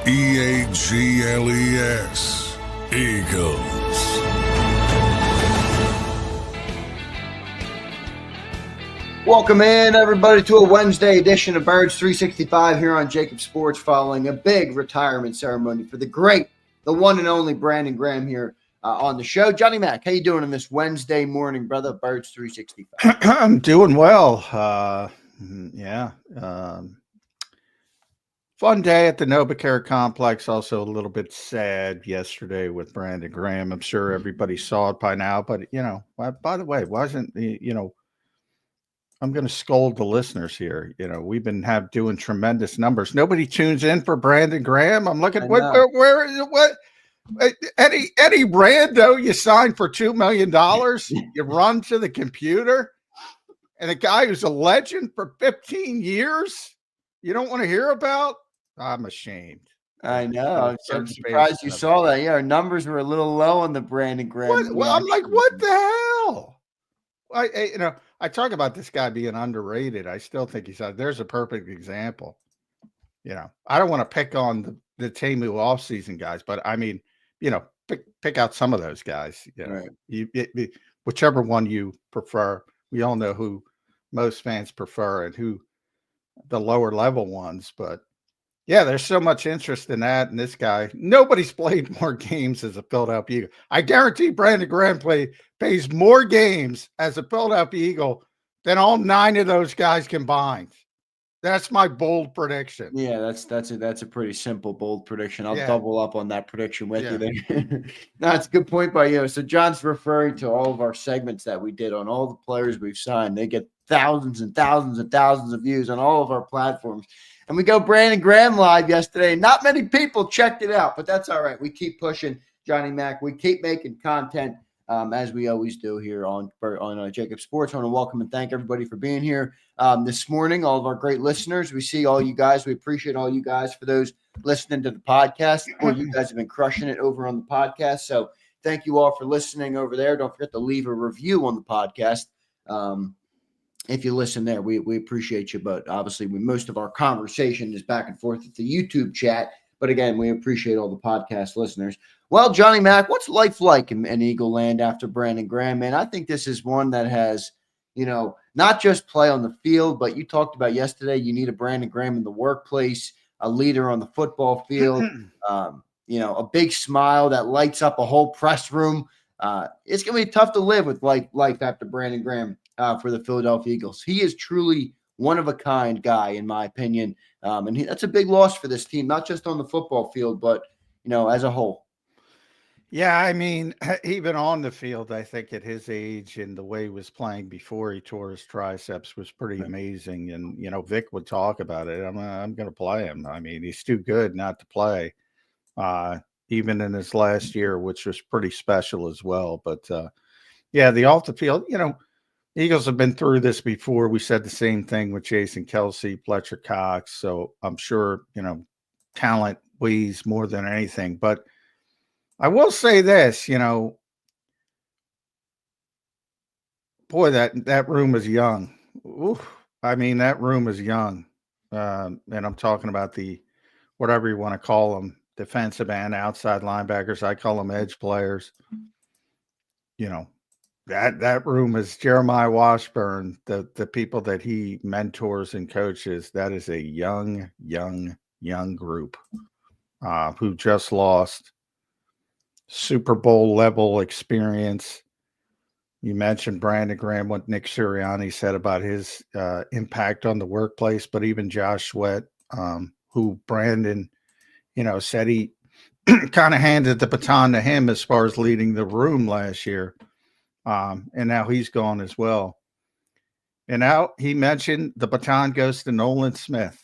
Eagles. Eagles. Welcome in, everybody, to a Wednesday edition of Birds 365 here on JAKIB Sports, following a big retirement ceremony for the great, the one and only Brandon Graham here on the show. Johnny Mac, how you doing on this Wednesday morning, brother? Birds 365. I'm doing well. Fun day at the NovaCare complex. Also a little bit sad yesterday with Brandon Graham. I'm sure everybody saw it by now, but by the way, I'm going to scold the listeners here. We've been doing tremendous numbers. Nobody tunes in for Brandon Graham. I'm looking. Where is it? What? Eddie Rando, you signed for $2 million. You run to the computer, and a guy who's a legend for 15 years, you don't want to hear about? I'm ashamed. I know. I'm surprised you saw that. Yeah, our numbers were a little low on the Brandon Graham. Well, I'm like, what the hell? I talk about this guy being underrated. I still think there's a perfect example. I don't want to pick on the Temu offseason guys, but I mean, pick out some of those guys. Right. Whichever one you prefer. We all know who most fans prefer and who the lower level ones. But yeah, there's so much interest in that. And this guy, nobody's played more games as a Philadelphia Eagle. I guarantee Brandon Graham plays more games as a Philadelphia Eagle than all 9 of those guys combined. That's my bold prediction. Yeah, that's a pretty simple, bold prediction. I'll double up on that prediction with you there. That's a good point by you. So John's referring to all of our segments that we did on all the players we've signed. They get thousands and thousands and thousands of views on all of our platforms. And we go Brandon Graham live yesterday. Not many people checked it out, but that's all right. We keep pushing, Johnny Mac. We keep making content as we always do here on JAKIB Sports. I want to welcome and thank everybody for being here this morning, all of our great listeners. We see all you guys. We appreciate all you guys. For those listening to the podcast, you guys have been crushing it over on the podcast. So thank you all for listening over there. Don't forget to leave a review on the podcast. If you listen there, we appreciate you. But obviously, most of our conversation is back and forth at the YouTube chat. But again, we appreciate all the podcast listeners. Well, Johnny Mac, what's life like in Eagle Land after Brandon Graham? Man, I think this is one that has, not just play on the field, but you talked about yesterday, you need a Brandon Graham in the workplace, a leader on the football field, a big smile that lights up a whole press room. It's going to be tough to live with life after Brandon Graham for the Philadelphia Eagles. He is truly one-of-a-kind guy, in my opinion, and that's a big loss for this team, not just on the football field, but, as a whole. Yeah, I mean, even on the field, I think at his age and the way he was playing before he tore his triceps was pretty amazing. And, Vic would talk about it. I'm going to play him. I mean, he's too good not to play, even in his last year, which was pretty special as well. But, the off the field, Eagles have been through this before. We said the same thing with Jason Kelsey, Fletcher Cox. So I'm sure, talent weighs more than anything. But I will say this, boy, that room is young. Oof. I mean, that room is young. And I'm talking about the, whatever you want to call them, defensive and outside linebackers. I call them edge players. That room is Jeremiah Washburn, the people that he mentors and coaches. That is a young group who just lost Super Bowl level experience. You mentioned Brandon Graham, what Nick Sirianni said about his impact on the workplace, but even Josh Sweat, who Brandon, said he kind of handed the baton to him as far as leading the room last year. And now he's gone as well. And now he mentioned the baton goes to Nolan Smith.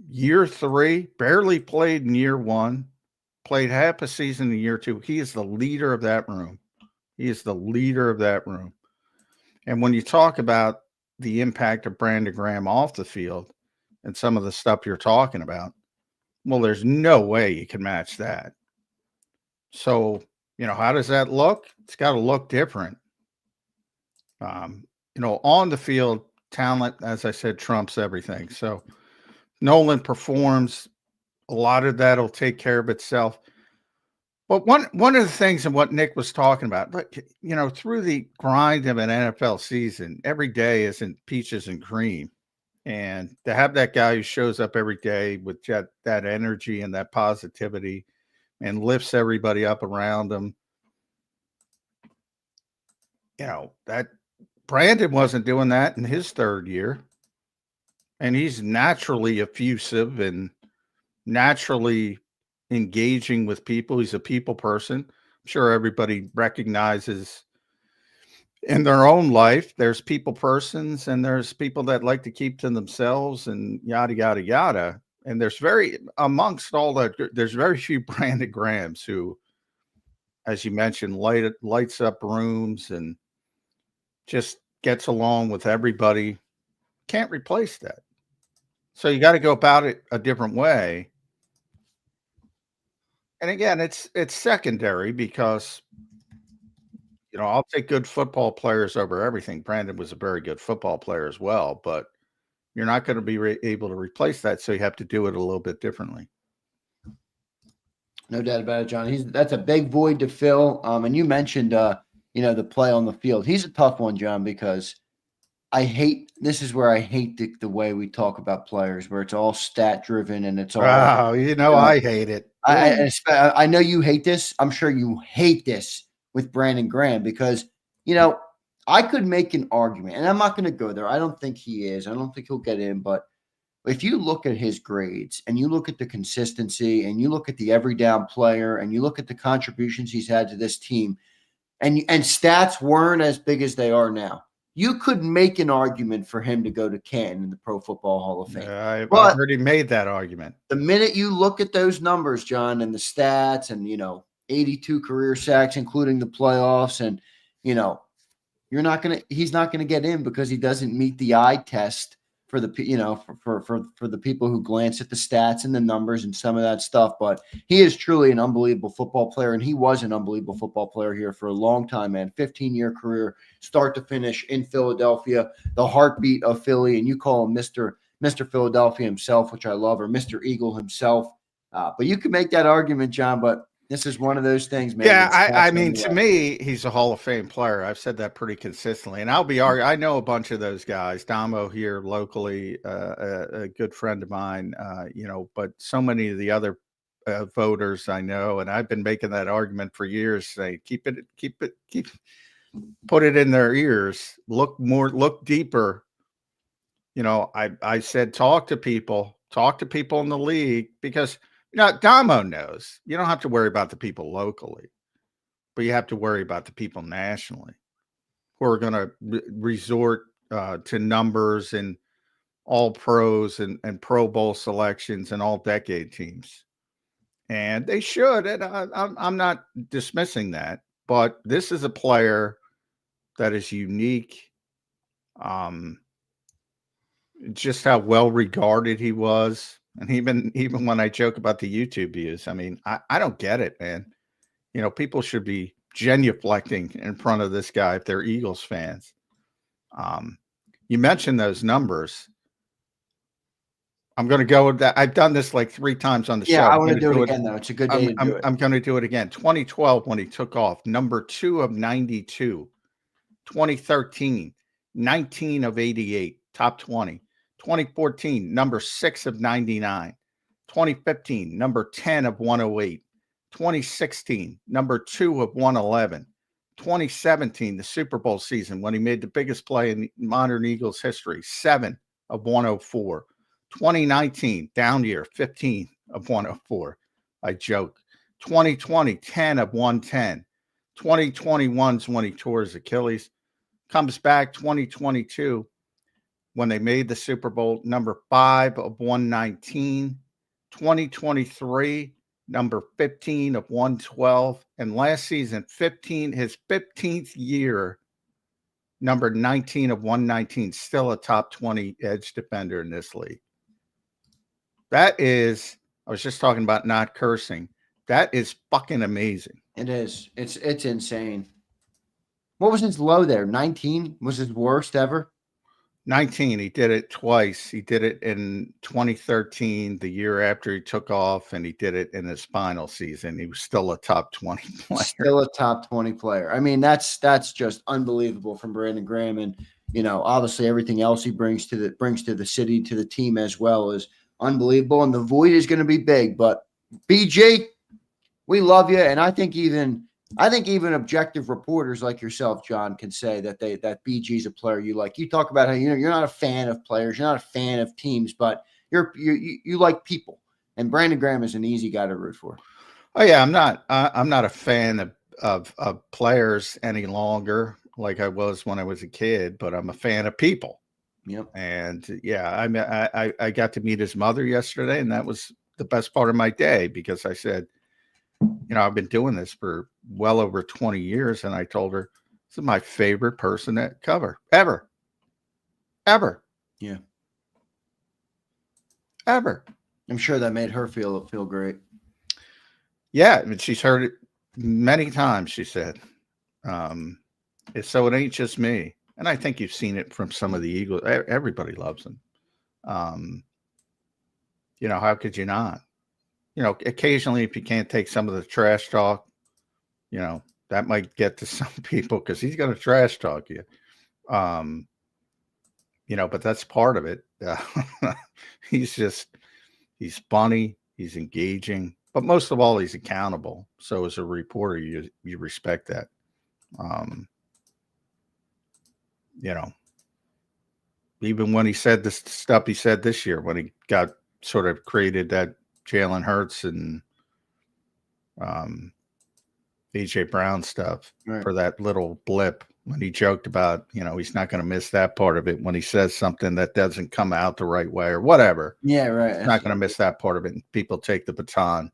Year 3, barely played in year 1, played half a season in year 2. He is the leader of that room. And when you talk about the impact of Brandon Graham off the field and some of the stuff you're talking about, well, there's no way you can match that. So, how does that look? It's got to look different. On the field, talent, as I said, trumps everything. So Nolan performs. A lot of that will take care of itself. But one of the things and what Nick was talking about, but through the grind of an NFL season, every day isn't peaches and cream. And to have that guy who shows up every day with that energy and that positivity and lifts everybody up around him, that Brandon wasn't doing that in his third year. And he's naturally effusive and naturally engaging with people. He's a people person. I'm sure everybody recognizes in their own life, there's people persons and there's people that like to keep to themselves and yada, yada, yada. And there's amongst all that, there's very few Brandon Grahams who, as you mentioned, lights up rooms and just gets along with everybody. Can't replace that. So you got to go about it a different way. And again, it's secondary because, I'll take good football players over everything. Brandon was a very good football player as well, but you're not going to be able to replace that. So you have to do it a little bit differently. No doubt about it, John. That's a big void to fill. And you mentioned, the play on the field. He's a tough one, John, because this is where I hate the way we talk about players, where it's all stat driven and it's all. Oh, I hate it. I know you hate this. I'm sure you hate this with Brandon Graham because, I could make an argument, and I'm not going to go there. I don't think he is. I don't think he'll get in. But if you look at his grades and you look at the consistency and you look at the every down player and you look at the contributions he's had to this team, and stats weren't as big as they are now, you could make an argument for him to go to Canton in the Pro Football Hall of Fame. I've already made that argument. The minute you look at those numbers, John, and the stats and, 82 career sacks, including the playoffs, and, he's not going to get in because he doesn't meet the eye test for the, for the people who glance at the stats and the numbers and some of that stuff. But he is truly an unbelievable football player. And he was an unbelievable football player here for a long time, man. 15-year career, start to finish in Philadelphia, the heartbeat of Philly. And you call him Mr. Philadelphia himself, which I love, or Mr. Eagle himself. But you can make that argument, John, but this is one of those things, man. Yeah, I mean, to me, he's a Hall of Fame player. I've said that pretty consistently. And I'll be arguing. I know a bunch of those guys. Damo here locally, a good friend of mine, but so many of the other voters I know, and I've been making that argument for years, say, put it in their ears, look deeper. I said, talk to people in the league because Damo knows you don't have to worry about the people locally, but you have to worry about the people nationally who are going to resort to numbers and all pros and Pro Bowl selections and all decade teams. And they should. And I'm not dismissing that, but this is a player that is unique. Just how well regarded he was. And even when I joke about the YouTube views, I mean, I don't get it, man. People should be genuflecting in front of this guy if they're Eagles fans. You mentioned those numbers. I'm going to go with that. I've done this like 3 times on the show. Yeah, I want to do it again, though. It's a good day to do it. I'm going to do it again. 2012, when he took off, number 2 of 92. 2013, 19 of 88, top 20. 2014, number 6 of 99. 2015, number 10 of 108. 2016, number 2 of 111. 2017, the Super Bowl season, when he made the biggest play in modern Eagles history, 7 of 104. 2019, down year, 15 of 104. I joke. 2020, 10 of 110. 2021's when he tore his Achilles. Comes back 2022 when they made the Super Bowl, number 5 of 119. 2023, number 15 of 112. And last season, his 15th year, number 19 of 119, still a top 20 edge defender in this league. That is, I was just talking about not cursing. That is fucking amazing. It is. It's insane. What was his low there? 19 was his worst ever? 19. He did it twice. He did it in 2013, the year after he took off, and he did it in his final season. He was still a top 20 player. Still a top 20 player. I mean, that's just unbelievable from Brandon Graham. And, obviously everything else he brings to the city, to the team as well, is unbelievable. And the void is going to be big. But BG, we love you. And I think even objective reporters like yourself, John, can say that BG's a player you like. You talk about how you're not a fan of players, you're not a fan of teams, but you like people. And Brandon Graham is an easy guy to root for. Oh yeah, I'm not a fan of players any longer, like I was when I was a kid, but I'm a fan of people. Yep. And yeah, I mean, I got to meet his mother yesterday, and that was the best part of my day, because I said, I've been doing this for well over 20 years. And I told her, this is my favorite person at cover ever. Yeah. Ever. I'm sure that made her feel great. Yeah. I mean, she's heard it many times, she said. So it ain't just me. And I think you've seen it from some of the Eagles. Everybody loves them. How could you not? Occasionally, if you can't take some of the trash talk, that might get to some people, because he's going to trash talk you. But that's part of it. He's funny, he's engaging, but most of all, he's accountable. So as a reporter, you respect that. Even when he said this stuff he said this year, when he got sort of created that Jalen Hurts and AJ Brown stuff, right, for that little blip, when he joked about, he's not going to miss that part of it, when he says something that doesn't come out the right way or whatever. Yeah, right. He's not going to miss that part of it. And people take the baton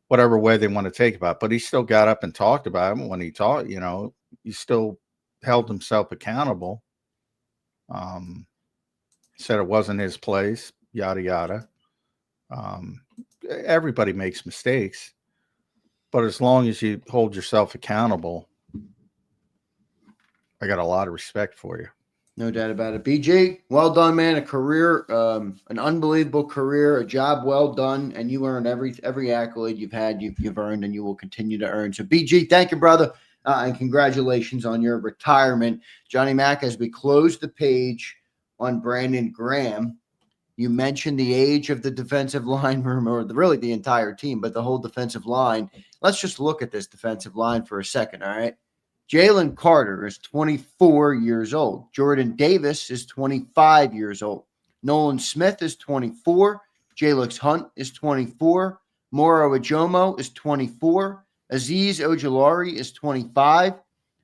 whatever way they want to take about it. But he still got up and talked about him when he talked. He still held himself accountable. Said it wasn't his place, yada yada. Everybody makes mistakes, but as long as you hold yourself accountable, I got a lot of respect for you. No doubt about it. BG, well done, man. A career, an unbelievable career, a job well done, and you earned every accolade you've had, you've earned, and you will continue to earn. So, BG, thank you, brother, and congratulations on your retirement. Johnny Mac, as we close the page on Brandon Graham, you mentioned the age of the defensive line room, or really the entire team, but the whole defensive line. Let's just look at this defensive line for a second, all right? Jalen Carter is 24 years old. Jordan Davis is 25 years old. Nolan Smith is 24. Jalix Hunt is 24. Moro Ojomo is 24. Azeez Ojulari is 25.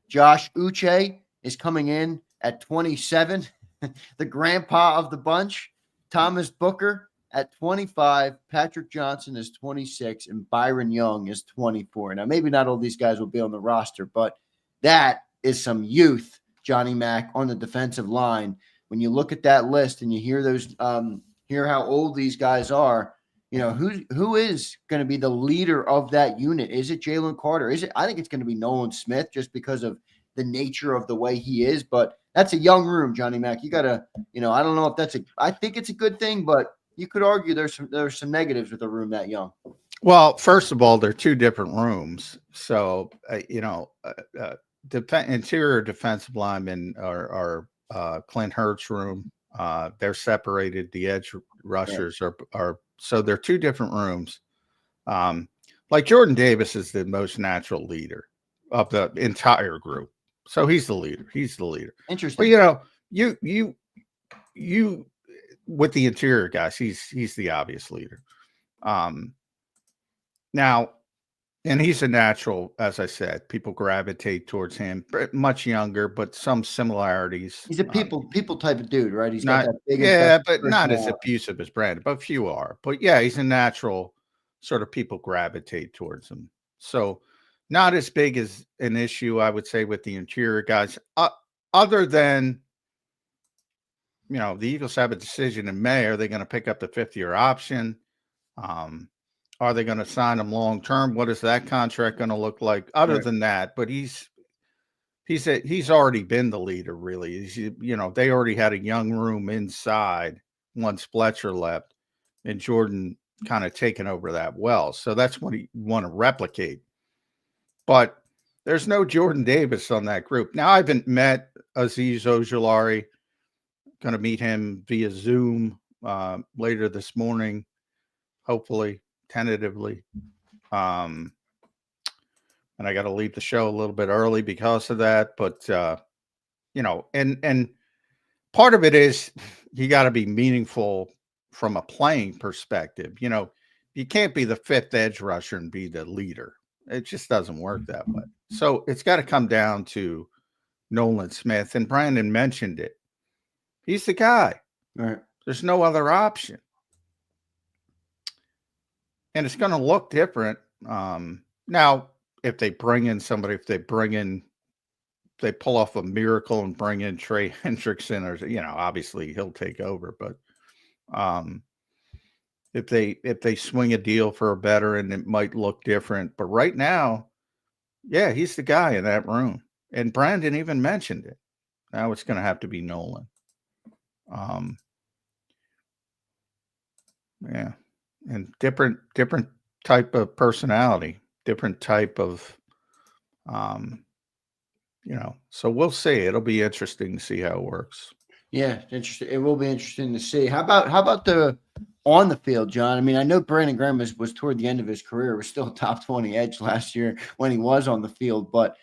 Josh Uche is coming in at 27. The grandpa of the bunch. Thomas Booker at 25, Patrick Johnson is 26, and Byron Young is 24. Now, maybe not all these guys will be on the roster, but that is some youth, Johnny Mac, on the defensive line. When you look at that list and you hear those, hear how old these guys are, who is going to be the leader of that unit? Is it Jalen Carter? I think it's going to be Nolan Smith, just because of the nature of the way he is, but that's a young room, Johnny Mac. You got to, I don't know if I think it's a good thing, but you could argue there's some negatives with a room that young. Well, first of all, they're two different rooms. So, interior defensive linemen are Clint Hurt's room. They're separated. The edge rushers are so they're two different rooms. Like Jordan Davis is the most natural leader of the entire group. So he's the leader. Interesting. Well, you with the interior guys, he's the obvious leader. Now, and he's a natural, as I said, people gravitate towards him. Much younger, but some similarities. He's a people type of dude, right? He's not, got that big, but not as abusive as Brandon. But few are. But yeah, he's a natural sort of, people gravitate towards him. So not as big as an issue, I would say, with the interior guys, other than, the Eagles have a decision in May. Are they going to pick up the 5th-year option? Are they going to sign him long-term? What is that contract going to look like? Other than that, but he's he's already been the leader, really. They already had a young room inside once Fletcher left, and Jordan kind of taken over that well. So that's what he want to replicate. But there's no Jordan Davis on that group. Now, I haven't met Azeez Ojulari. Going to meet him via Zoom later this morning, hopefully, tentatively. And I got to leave the show a little bit early because of that. But, and part of it is you got to be meaningful from a playing perspective. You can't be the fifth edge rusher and be the leader. It just doesn't work that way. So it's got to come down to Nolan Smith. And Brandon mentioned it. He's the guy. Right. There's no other option. And it's going to look different. Now, if they bring in somebody, they pull off a miracle and bring in Trey Hendrickson, or, obviously he'll take over. But if they swing a deal for a veteran, it might look different. But right now, yeah, he's the guy in that room. And Brandon even mentioned it. Now it's going to have to be Nolan. Yeah, and different type of personality, different type of, so we'll see. It'll be interesting to see how it works. Yeah, interesting. It will be interesting to see. How about the on the field, John? I mean, I know Brandon Graham was toward the end of his career, was still a top 20 edge last year when he was on the field, but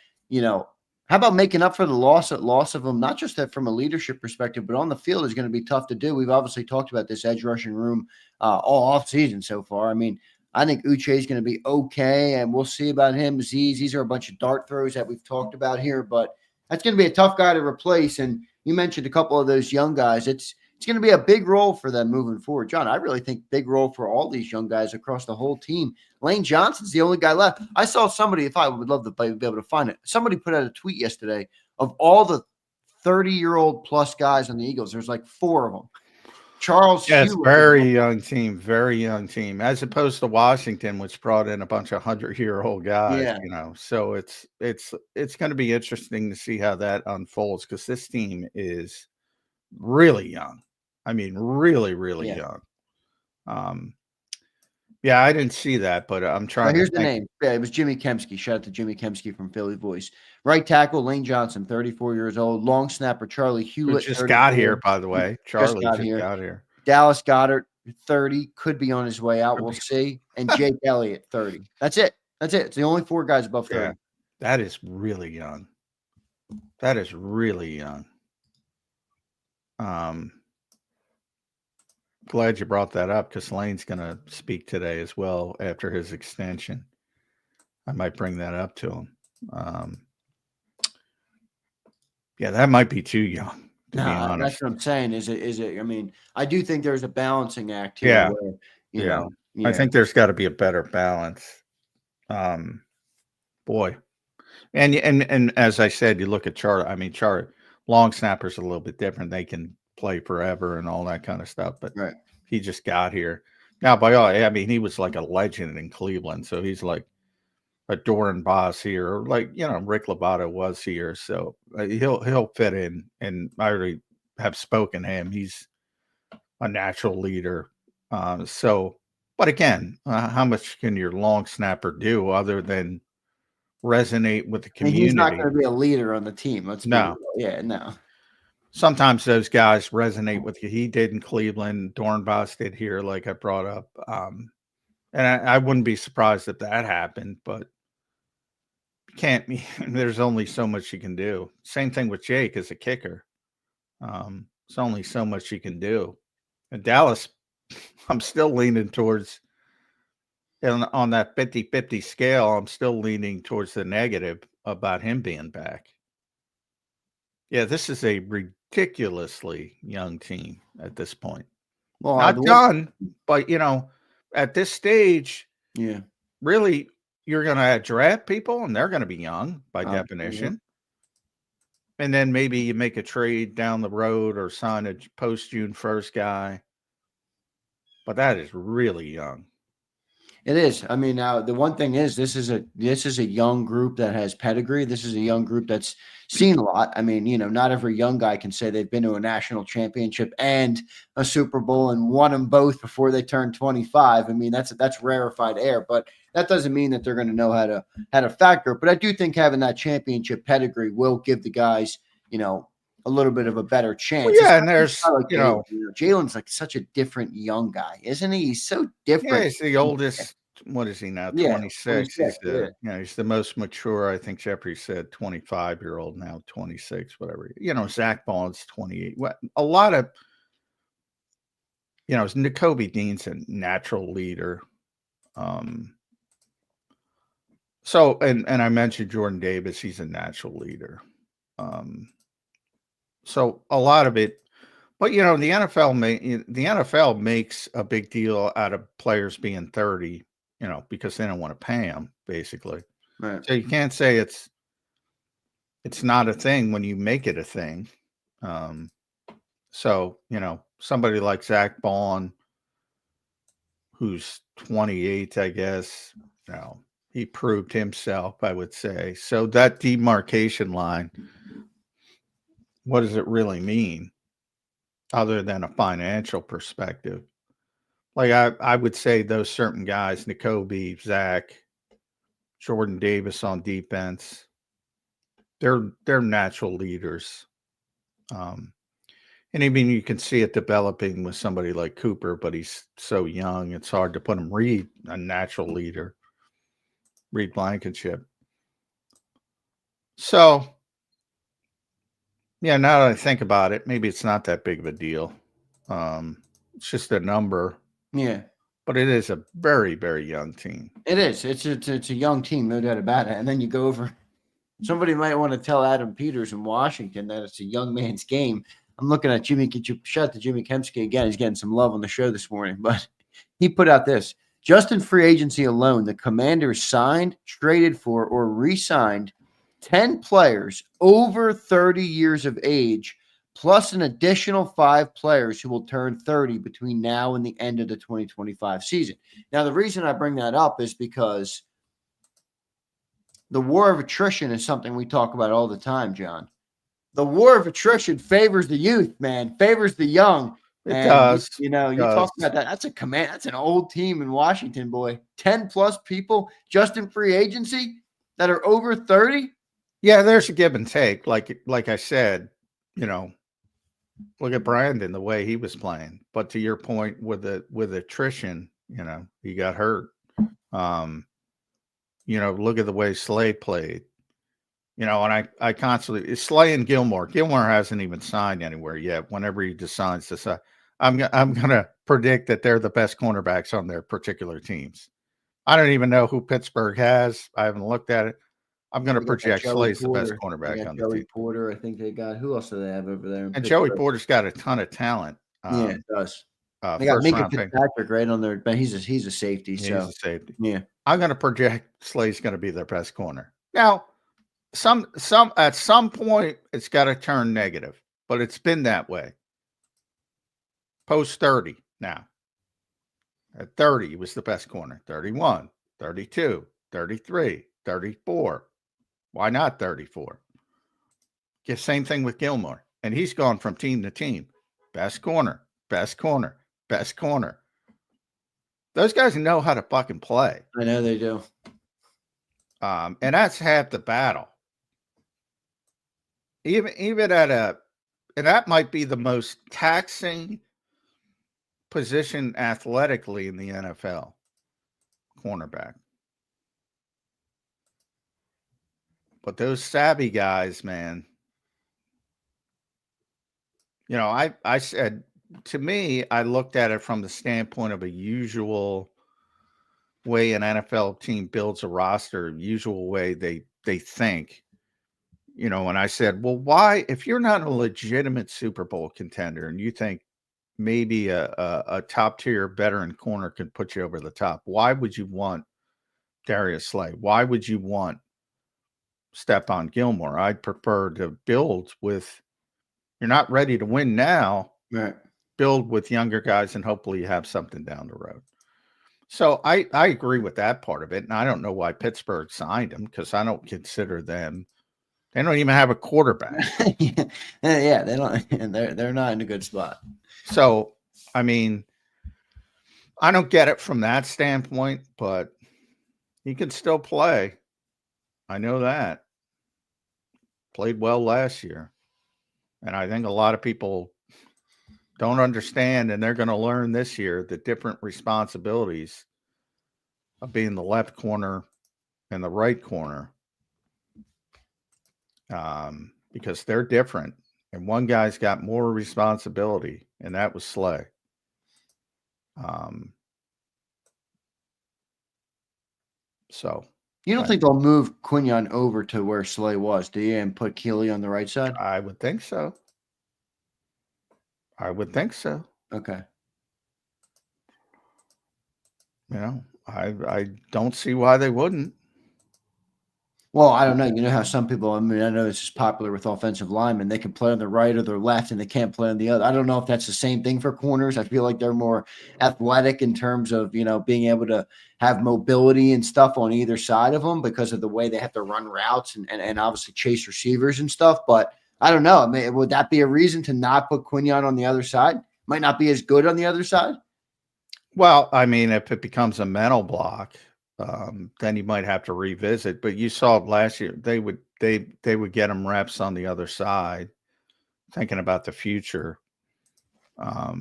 how about making up for the loss of him, not just that from a leadership perspective, but on the field is going to be tough to do. We've obviously talked about this edge rushing room all offseason so far. I mean, I think Uche is going to be okay, and we'll see about him. These are a bunch of dart throws that we've talked about here, but that's going to be a tough guy to replace. And you mentioned a couple of those young guys. It's going to be a big role for them moving forward. John, I really think big role for all these young guys across the whole team. Lane Johnson's the only guy left. I saw somebody, if I would love to be able to find it, somebody put out a tweet yesterday of all the 30-year-old plus guys on the Eagles. There's like 4 of them. Charles Yes, Hughes, very young team, as opposed to Washington, which brought in a bunch of 100-year-old guys. Yeah. So it's going to be interesting to see how that unfolds, because this team is really young. I mean, really, really young. Yeah, I didn't see that, but I'm trying. Here's the name. Yeah, it was Jimmy Kemsky. Shout out to Jimmy Kemsky from Philly Voice. Right tackle Lane Johnson, 34 years old. Long snapper Charlie Hewlett, just got here, by the way. Charlie just got here. Dallas Goedert, 30, could be on his way out. We'll see. And Jake Elliott, 30. That's it. It's the only 4 guys above 30. Yeah, that is really young. That is really young. Glad you brought that up, because Lane's going to speak today as well after his extension. I might bring that up to him. Yeah, that might be too young, to be honest. That's what I'm saying. Is it? I mean, I do think there's a balancing act here. Yeah. Where, you know, I think there's got to be a better balance. Boy. And as I said, you look at Charlie. I mean, long snappers are a little bit different. They can play forever and all that kind of stuff, but he just got here. Now, I mean, he was like a legend in Cleveland, so he's like a Doran Boss here, or like, Rick Lovato was here, so he'll fit in. And I already have spoken to him. He's a natural leader. But again, how much can your long snapper do other than resonate with the community? He's not going to be a leader on the team. No. Sometimes those guys resonate with you. He did in Cleveland. Dornbos did here, like I brought up. And I wouldn't be surprised if that happened, but there's only so much you can do. Same thing with Jake as a kicker. It's only so much you can do. In Dallas, I'm still leaning towards, on that 50-50 scale, I'm still leaning towards the negative about him being back. Yeah, this is a ridiculously young team at this point. Well, not done, but at this stage, really, you're going to draft people, and they're going to be young by definition. And then maybe you make a trade down the road or sign a post June 1st guy. But that is really young. It is. I mean, now the one thing is this is a young group that has pedigree. This is a young group that's seen a lot. I mean, not every young guy can say they've been to a national championship and a Super Bowl and won them both before they turn 25. I mean, that's rarefied air, but that doesn't mean that they're going to know how to factor it. But I do think having that championship pedigree will give the guys, a little bit of a better chance. Well, yeah, and there's Jalen's like such a different young guy, isn't he? He's so different. Yeah, he's the oldest. What is he now? 26. He's he's the most mature. I think Jeffrey said 25-year-old now, 26, whatever. Zach Bond's 28. What a lot of Nakobe Dean's a natural leader. So and I mentioned Jordan Davis, he's a natural leader. So a lot of it, but the NFL makes a big deal out of players being 30, because they don't want to pay them, basically. Right. So you can't say it's not a thing when you make it a thing. So somebody like Zach Bond, who's 28, I guess, he proved himself, I would say. So that demarcation line, what does it really mean other than a financial perspective? Like I would say those certain guys, Nakobe, Zach, Jordan Davis on defense, they're natural leaders. And even you can see it developing with somebody like Cooper, but he's so young, it's hard to put him. Reed, a natural leader. Reed Blankenship. So, yeah, now that I think about it, maybe it's not that big of a deal. It's just a number. Yeah. But it is a very, very young team. It is. It's a young team, no doubt about it. And then you go over. Somebody might want to tell Adam Peters in Washington that it's a young man's game. I'm looking at Jimmy. Shout out to Jimmy Kempsky again. He's getting some love on the show this morning, but he put out this. Just in free agency alone, the Commanders signed, traded for, or re-signed 10 players over 30 years of age, plus an additional 5 players who will turn 30 between now and the end of the 2025 season. Now, the reason I bring that up is because the war of attrition is something we talk about all the time, John. The war of attrition favors the youth, man, favors the young. It does. You talk about that. That's an old team in Washington, boy. 10 plus people just in free agency that are over 30. Yeah, there's a give and take. Like I said, look at Brandon, the way he was playing. But to your point with attrition, he got hurt. Look at the way Slay played. And I constantly Slay and Gilmore. Gilmore hasn't even signed anywhere yet. Whenever he decides to sign, I'm gonna predict that they're the best cornerbacks on their particular teams. I don't even know who Pittsburgh has. I haven't looked at it. I'm going to project Slay's the best cornerback on the team. Porter, I think they got. Who else do they have over there? And Joey Porter's got a ton of talent. Yeah, it does. They got Minka Fitzpatrick right on there, but he's a safety. He's a safety. Yeah, I'm going to project Slay's going to be their best corner. Now, at some point it's got to turn negative, but it's been that way. Post 30 now. At 30, he was the best corner. 31, 32, 33, 34. Why not 34? Same thing with Gilmore. And he's gone from team to team. Best corner, best corner, best corner. Those guys know how to fucking play. I know they do. And that's half the battle. Even and that might be the most taxing position athletically in the NFL. Cornerback. But those savvy guys, man, I said, to me, I looked at it from the standpoint of a usual way an NFL team builds a roster, usual way they think, and I said, well, why, if you're not a legitimate Super Bowl contender and you think maybe a top tier veteran corner can put you over the top, why would you want Darius Slay? Why would you want Stephon Gilmore? I'd prefer to build with, you're not ready to win now, right? Build with younger guys and hopefully you have something down the road. So I agree with that part of it, and I don't know why Pittsburgh signed him because I don't consider them. They don't even have a quarterback. Yeah, they don't, and they're not in a good spot. So I mean, I don't get it from that standpoint, but he can still play. I know that. Played well last year, and I think a lot of people don't understand, and they're going to learn this year the different responsibilities of being the left corner and the right corner, because they're different. And one guy's got more responsibility, and that was Slay. So you don't think they'll move Quinion over to where Slay was, do you, and put Keeley on the right side? I would think so. I would think so. Okay. You know, I don't see why they wouldn't. Well, I don't know. You know how some people, I mean, I know this is popular with offensive linemen. They can play on the right or the left and they can't play on the other. I don't know if that's the same thing for corners. I feel like they're more athletic in terms of, you know, being able to have mobility and stuff on either side of them because of the way they have to run routes and obviously chase receivers and stuff. But I don't know. I mean, would that be a reason to not put Quinion on the other side? Might not be as good on the other side. Well, I mean, if it becomes a mental block, then you might have to revisit. But you saw last year they would get them reps on the other side, thinking about the future. I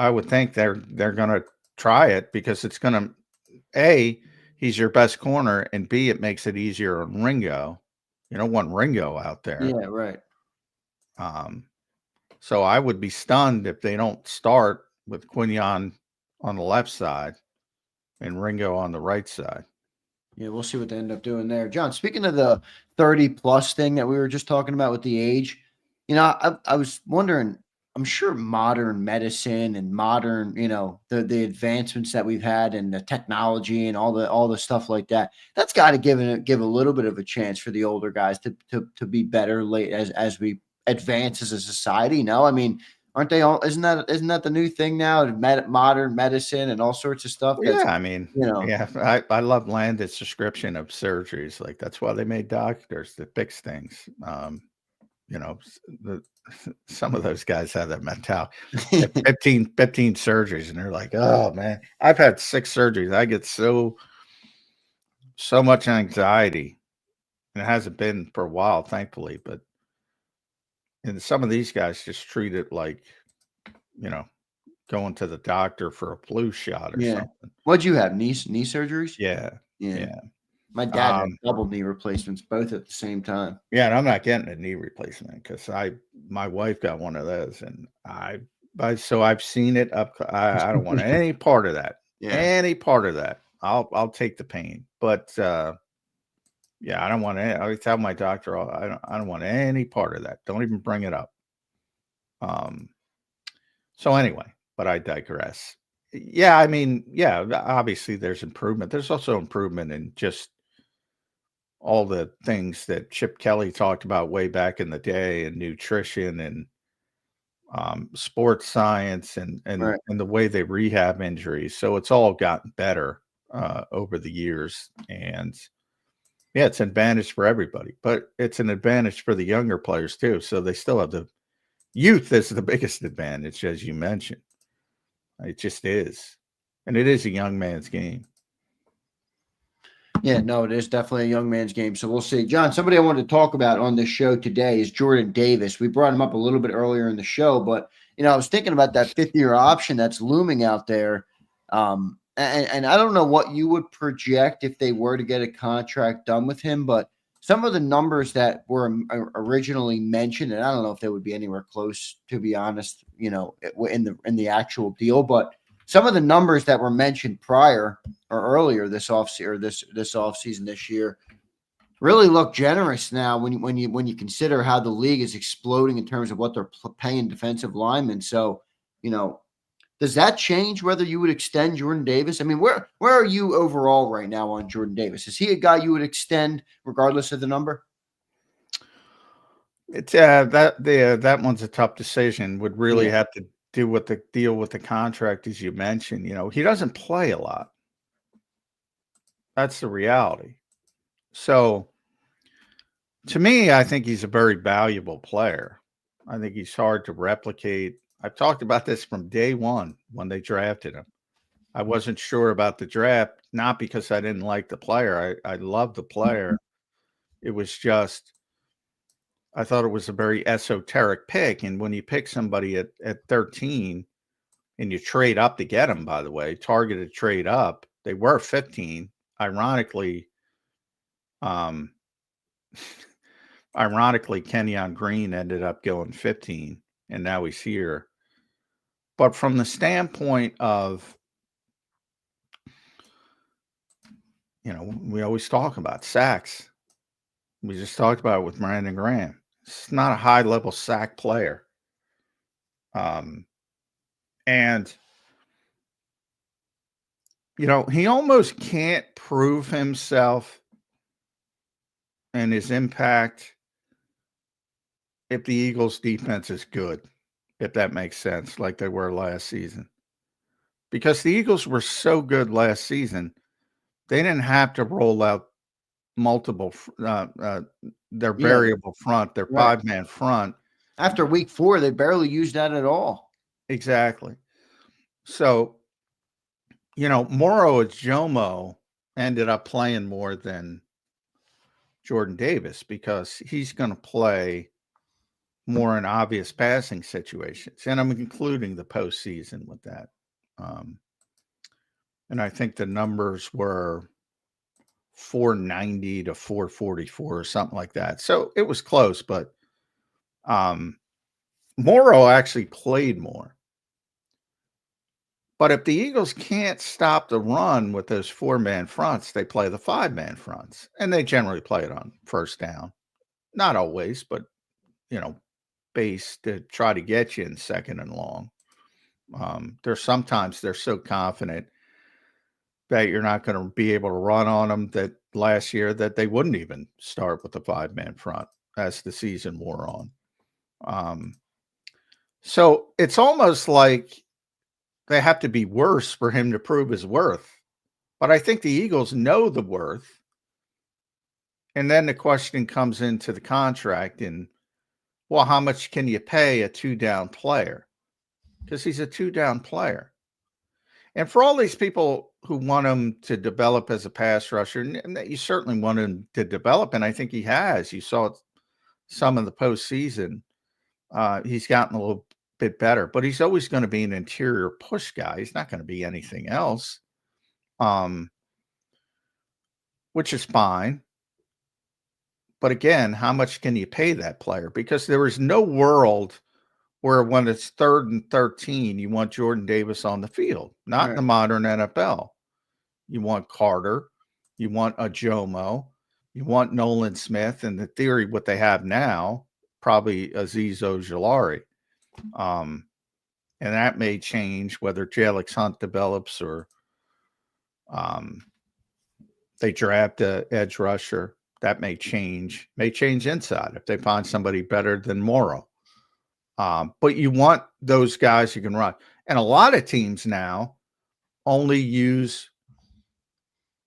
would think they're going to try it because it's going to A, he's your best corner, and B, it makes it easier on Ringo. You don't want Ringo out there. Yeah, right. So I would be stunned if they don't start with Quinion on the left side and Ringo on the right side. Yeah, we'll see what they end up doing there. John, speaking of the 30+ thing that we were just talking about with the age, you know, I was wondering, I'm sure modern medicine and modern, you know, the advancements that we've had and the technology and all the stuff like that, that's got to give a little bit of a chance for the older guys to be better late as we advance as a society. No, I mean, aren't they all? Isn't that the new thing now? Modern medicine and all sorts of stuff. Well, yeah, I mean, you know, yeah, I love Landis' description of surgeries. Like that's why they made doctors to fix things. You know, some of those guys have that mentality. 15 surgeries, and they're like, oh man, I've had 6 surgeries. I get so much anxiety, and it hasn't been for a while, thankfully. But and some of these guys just treat it like, you know, going to the doctor for a flu shot or something. What'd you have? Knee surgeries? Yeah. My dad had double knee replacements both at the same time. Yeah, and I'm not getting a knee replacement because my wife got one of those, and so I've seen it up. I don't want any part of that. Yeah. Any part of that. I'll take the pain, but yeah, I don't want any. I tell my doctor, I don't want any part of that. Don't even bring it up. So anyway, but I digress. Yeah, I mean, yeah, obviously there's improvement. There's also improvement in just all the things that Chip Kelly talked about way back in the day, and nutrition and sports science and the way they rehab injuries. So it's all gotten better over the years, and yeah, it's an advantage for everybody, but it's an advantage for the younger players too. So they still have the youth is the biggest advantage, as you mentioned. It just is, and it is a young man's game. Yeah, no, it is definitely a young man's game. So we'll see. John, somebody I wanted to talk about on this show today is Jordan Davis. We brought him up a little bit earlier in the show, but, you know, I was thinking about that 5th-year option that's looming out there. And I don't know what you would project if they were to get a contract done with him, but some of the numbers that were originally mentioned, and I don't know if they would be anywhere close, to be honest, you know, in the actual deal, but some of the numbers that were mentioned prior or earlier this offseason this year really look generous now when you consider how the league is exploding in terms of what they're paying defensive linemen. So, you know, does that change whether you would extend Jordan Davis? I mean, where are you overall right now on Jordan Davis? Is he a guy you would extend regardless of the number? It's that one's a tough decision. Would really have to deal with the contract, as you mentioned, he doesn't play a lot. That's the reality. So to me, I think he's a very valuable player. I think he's hard to replicate. I've talked about this from day one when they drafted him. I wasn't sure about the draft, not because I didn't like the player. I love the player. It was just, I thought it was a very esoteric pick. And when you pick somebody at 13 and you trade up to get him, by the way, targeted trade up, they were 15. Ironically, Kenyon Green ended up going 15, and now he's here. But from the standpoint of, we always talk about sacks. We just talked about it with Brandon Graham. It's not a high-level sack player. And, he almost can't prove himself and his impact if the Eagles' defense is good, if that makes sense, like they were last season. Because the Eagles were so good last season, they didn't have to roll out multiple their variable front, their five-man front. After week 4, they barely used that at all. Exactly. So, Moro Ojomo ended up playing more than Jordan Davis because he's going to play more in obvious passing situations. And I'm including the postseason with that. And I think the numbers were 490 to 444 or something like that. So it was close, but Moro actually played more. But if the Eagles can't stop the run with those 4-man fronts, they play the 5-man fronts. And they generally play it on first down. Not always, but, base to try to get you in second and long. There's sometimes they're so confident that you're not going to be able to run on them that last year that they wouldn't even start with the 5-man front as the season wore on. So it's almost like they have to be worse for him to prove his worth. But I think the Eagles know the worth. And then the question comes into the contract and, well, how much can you pay a 2-down player? Because he's a 2-down player. And for all these people who want him to develop as a pass rusher, and you certainly want him to develop, and I think he has. You saw some of the postseason. He's gotten a little bit better, but he's always going to be an interior push guy. He's not going to be anything else, which is fine. But again, how much can you pay that player? Because there is no world where when it's 3rd and 13, you want Jordan Davis on the field. Not in the modern NFL. You want Carter. You want Ojomo. You want Nolan Smith. And the theory, what they have now, probably Azeez Ojulari. And that may change whether Jalix Hunt develops or they draft an edge rusher. That may change inside if they find somebody better than Moro. But you want those guys who can run. And a lot of teams now only use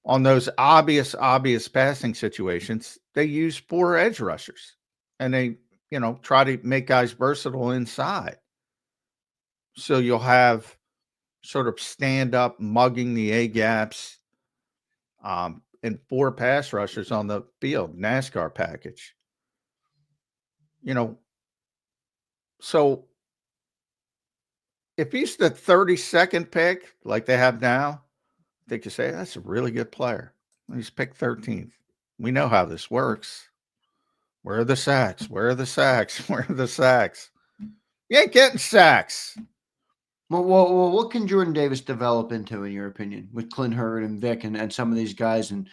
on those obvious passing situations, they use 4 edge rushers. And they, try to make guys versatile inside. So you'll have sort of stand up, mugging the A gaps, and 4 pass rushers on the field, NASCAR package. So if he's the 32nd pick, like they have now, I think you say that's a really good player. He's picked 13th. We know how this works. Where are the sacks? Where are the sacks? Where are the sacks? You ain't getting sacks. Well, what can Jordan Davis develop into, in your opinion, with Clint Hurd and Vic and some of these guys? And,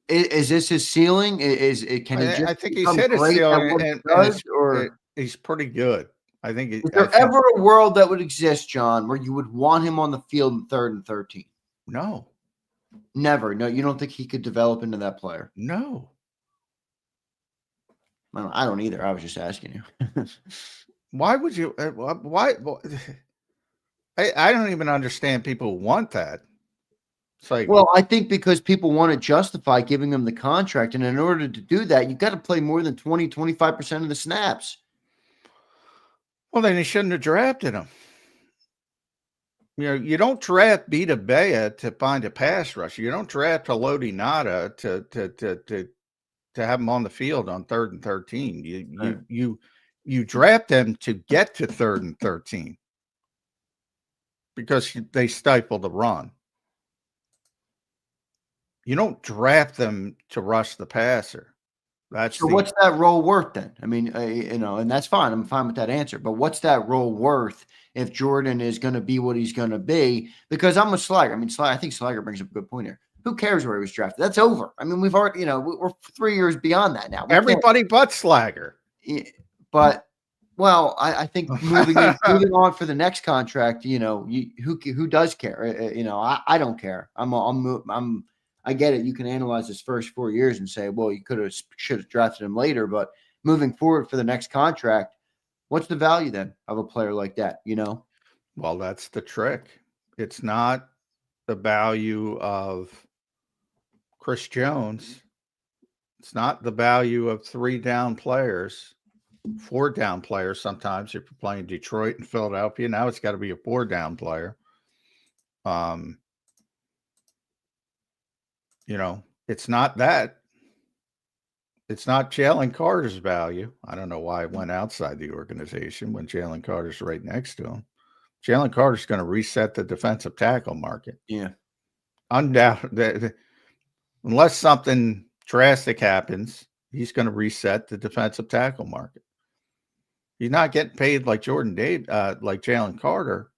is this his ceiling? Can he just I think he's hit his ceiling, and he's pretty good. I think. Is there ever a world that would exist, John, where you would want him on the field in 3rd and 13? No. Never. No, you don't think he could develop into that player? No. I don't either. I was just asking you. Why would you? Why? I don't even understand people who want that. It's like, well, I think because people want to justify giving them the contract. And in order to do that, you've got to play more than 20, 25% of the snaps. well, then they shouldn't have drafted him. You know, you don't draft Vita Vea to find a pass rusher. You don't draft Haloti Ngata to have him on the field on 3rd and 13. You draft them to get to 3rd and 13 because they stifle the run. You don't draft them to rush the passer. So what's that role worth then? I mean, and that's fine. I'm fine with that answer. But what's that role worth if Jordan is going to be what he's going to be? Because I'm a Slager. I mean, I think Slager brings up a good point here. Who cares where he was drafted? That's over. I mean, we've already, we're 3 years beyond that now. Everybody but Slager. But, well, I think moving on for the next contract, who does care? I don't care. I get it. You can analyze his first 4 years and say, well, you should have drafted him later. But moving forward for the next contract, what's the value then of a player like that? Well, that's the trick. It's not the value of Chris Jones. It's not the value of 3 down players, 4 down players. Sometimes if you're playing Detroit and Philadelphia, now it's got to be a 4 down player. It's not that. It's not Jalen Carter's value. I don't know why I went outside the organization when Jalen Carter's right next to him. Jalen Carter's going to reset the defensive tackle market. Yeah. Undoubtedly, unless something drastic happens, he's going to reset the defensive tackle market. He's not getting paid like like Jalen Carter.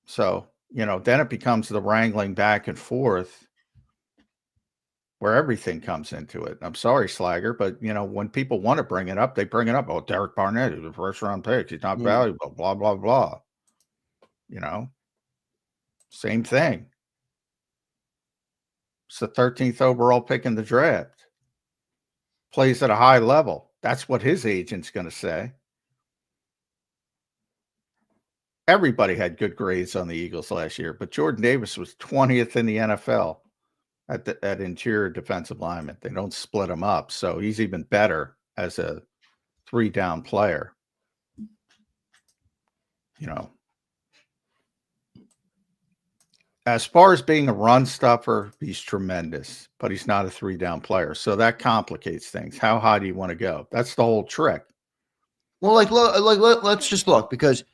So, then it becomes the wrangling back and forth where everything comes into it. I'm sorry, Slager, but, when people want to bring it up, they bring it up. Oh, Derek Barnett is a first-round pick. He's not valuable, blah, blah, blah. Same thing. It's the 13th overall pick in the draft. Plays at a high level. That's what his agent's going to say. Everybody had good grades on the Eagles last year, but Jordan Davis was 20th in the NFL at interior defensive lineman. They don't split him up, so he's even better as a 3 down player. As far as being a run stuffer, he's tremendous, but he's not a 3 down player. So that complicates things. How high do you want to go? That's the whole trick. Well, let's just look because,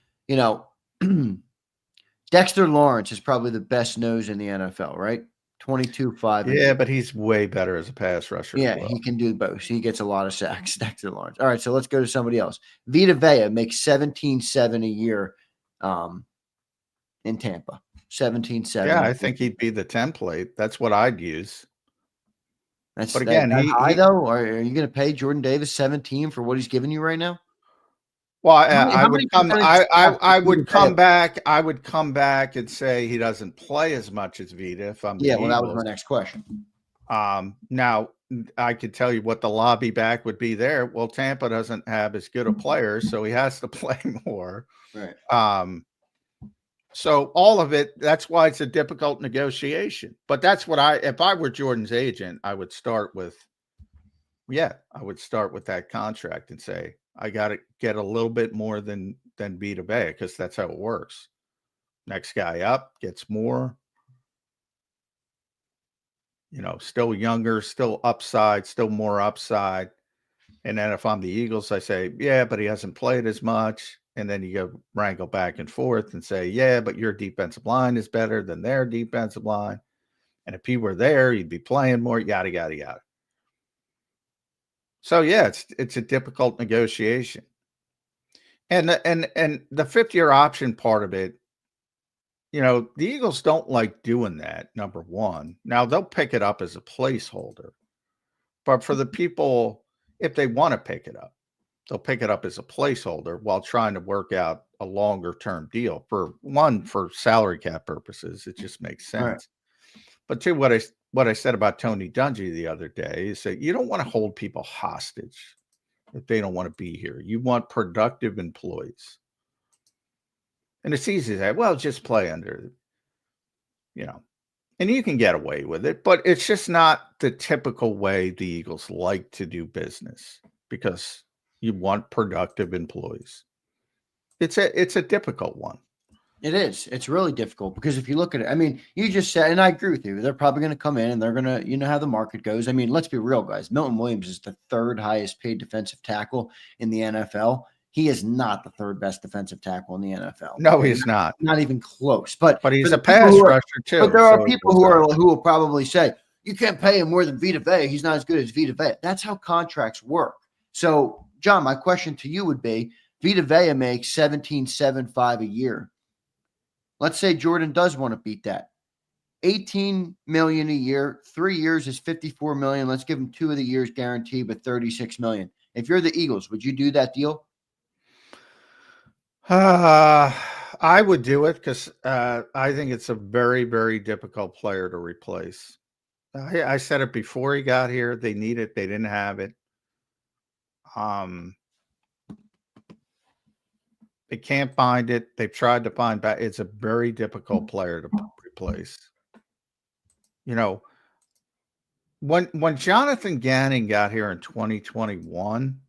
Dexter Lawrence is probably the best nose in the NFL, right? 22-5. Yeah, but he's way better as a pass rusher. Yeah, he can do both. He gets a lot of sacks, Dexter Lawrence. All right, so let's go to somebody else. Vita Vea makes $17.7 a year in Tampa. 17.7. Yeah, I think he'd be the template. That's what I'd use. But again, high though. Or are you going to pay Jordan Davis 17 for what he's giving you right now? Well, I would come back and say he doesn't play as much as Vita if I'm the Eagles. That was my next question. Now I could tell you what the lobby back would be there. Well, Tampa doesn't have as good a player, so he has to play more. Right. So all of it, that's why it's a difficult negotiation. But that's what if I were Jordan's agent, I would start with that contract and say, I got to get a little bit more than Vita Vea because that's how it works. Next guy up gets more. Still younger, still upside, still more upside. And then if I'm the Eagles, I say, yeah, but he hasn't played as much. And then you go wrangle back and forth and say, yeah, but your defensive line is better than their defensive line. And if he were there, he'd be playing more, yada, yada, yada. So, yeah, it's a difficult negotiation. And the fifth-year option part of it, the Eagles don't like doing that, number one. Now, they'll pick it up as a placeholder. But for the people, if they want to pick it up, they'll pick it up as a placeholder while trying to work out a longer-term deal. For salary cap purposes, it just makes sense. Right. But two, what I said about Tony Dungy the other day is that you don't want to hold people hostage if they don't want to be here. You want productive employees. And it's easy to say, well, just play under, and you can get away with it, but it's just not the typical way the Eagles like to do business because you want productive employees. It's a difficult one. It is. It's really difficult because if you look at it, I mean, you just said, and I agree with you, they're probably going to come in and they're going to, you know how the market goes. I mean, let's be real, guys. Milton Williams is the third highest paid defensive tackle in the NFL. He is not the third best defensive tackle in the NFL. No, he's not. Not even close. But he's a pass rusher too. But there are people who will probably say, you can't pay him more than Vita Vea. He's not as good as Vita Vea. That's how contracts work. So, John, my question to you would be, Vita Vea makes $17.75 a year. Let's say Jordan does want to beat that. $18 million a year, 3 years is $54 million. Let's give him 2 of the years guaranteed with $36 million. If you're the Eagles, would you do that deal? I would do it because I think it's a very, very difficult player to replace. I said it before he got here. They need it. They didn't have it. They can't find it. They've tried to find back. It's a very difficult player to replace. When Jonathan Gannon got here in 2021,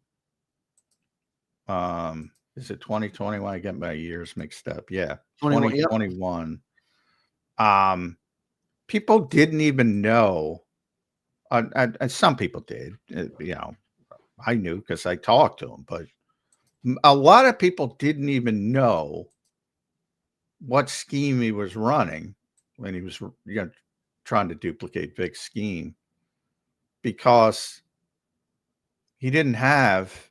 is it 2021? I get my years mixed up. Yeah, 2021. People didn't even know. And some people did. I knew because I talked to him, but a lot of people didn't even know what scheme he was running when he was trying to duplicate Vic's scheme because he didn't have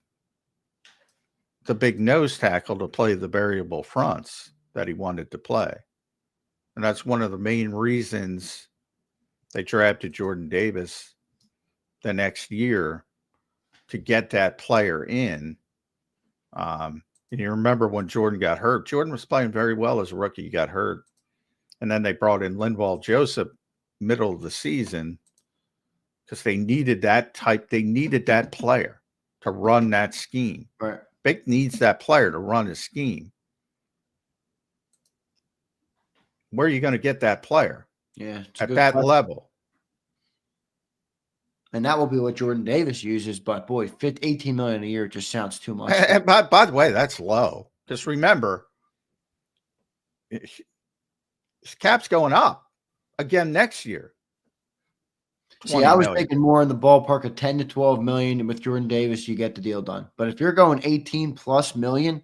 the big nose tackle to play the variable fronts that he wanted to play. And that's one of the main reasons they drafted Jordan Davis the next year to get that player in. And you remember when Jordan got hurt, Jordan was playing very well as a rookie. He got hurt. And then they brought in Linval Joseph middle of the season because they needed that player to run that scheme. Right. Vic needs that player to run his scheme. Where are you going to get that player? Yeah. At that level. And that will be what Jordan Davis uses. But boy, $18 million a year just sounds too much. And by the way, that's low. Just remember, his cap's going up again next year. See, I was thinking more in the ballpark of 10 to 12 million. And with Jordan Davis, you get the deal done. But if you're going 18 plus million,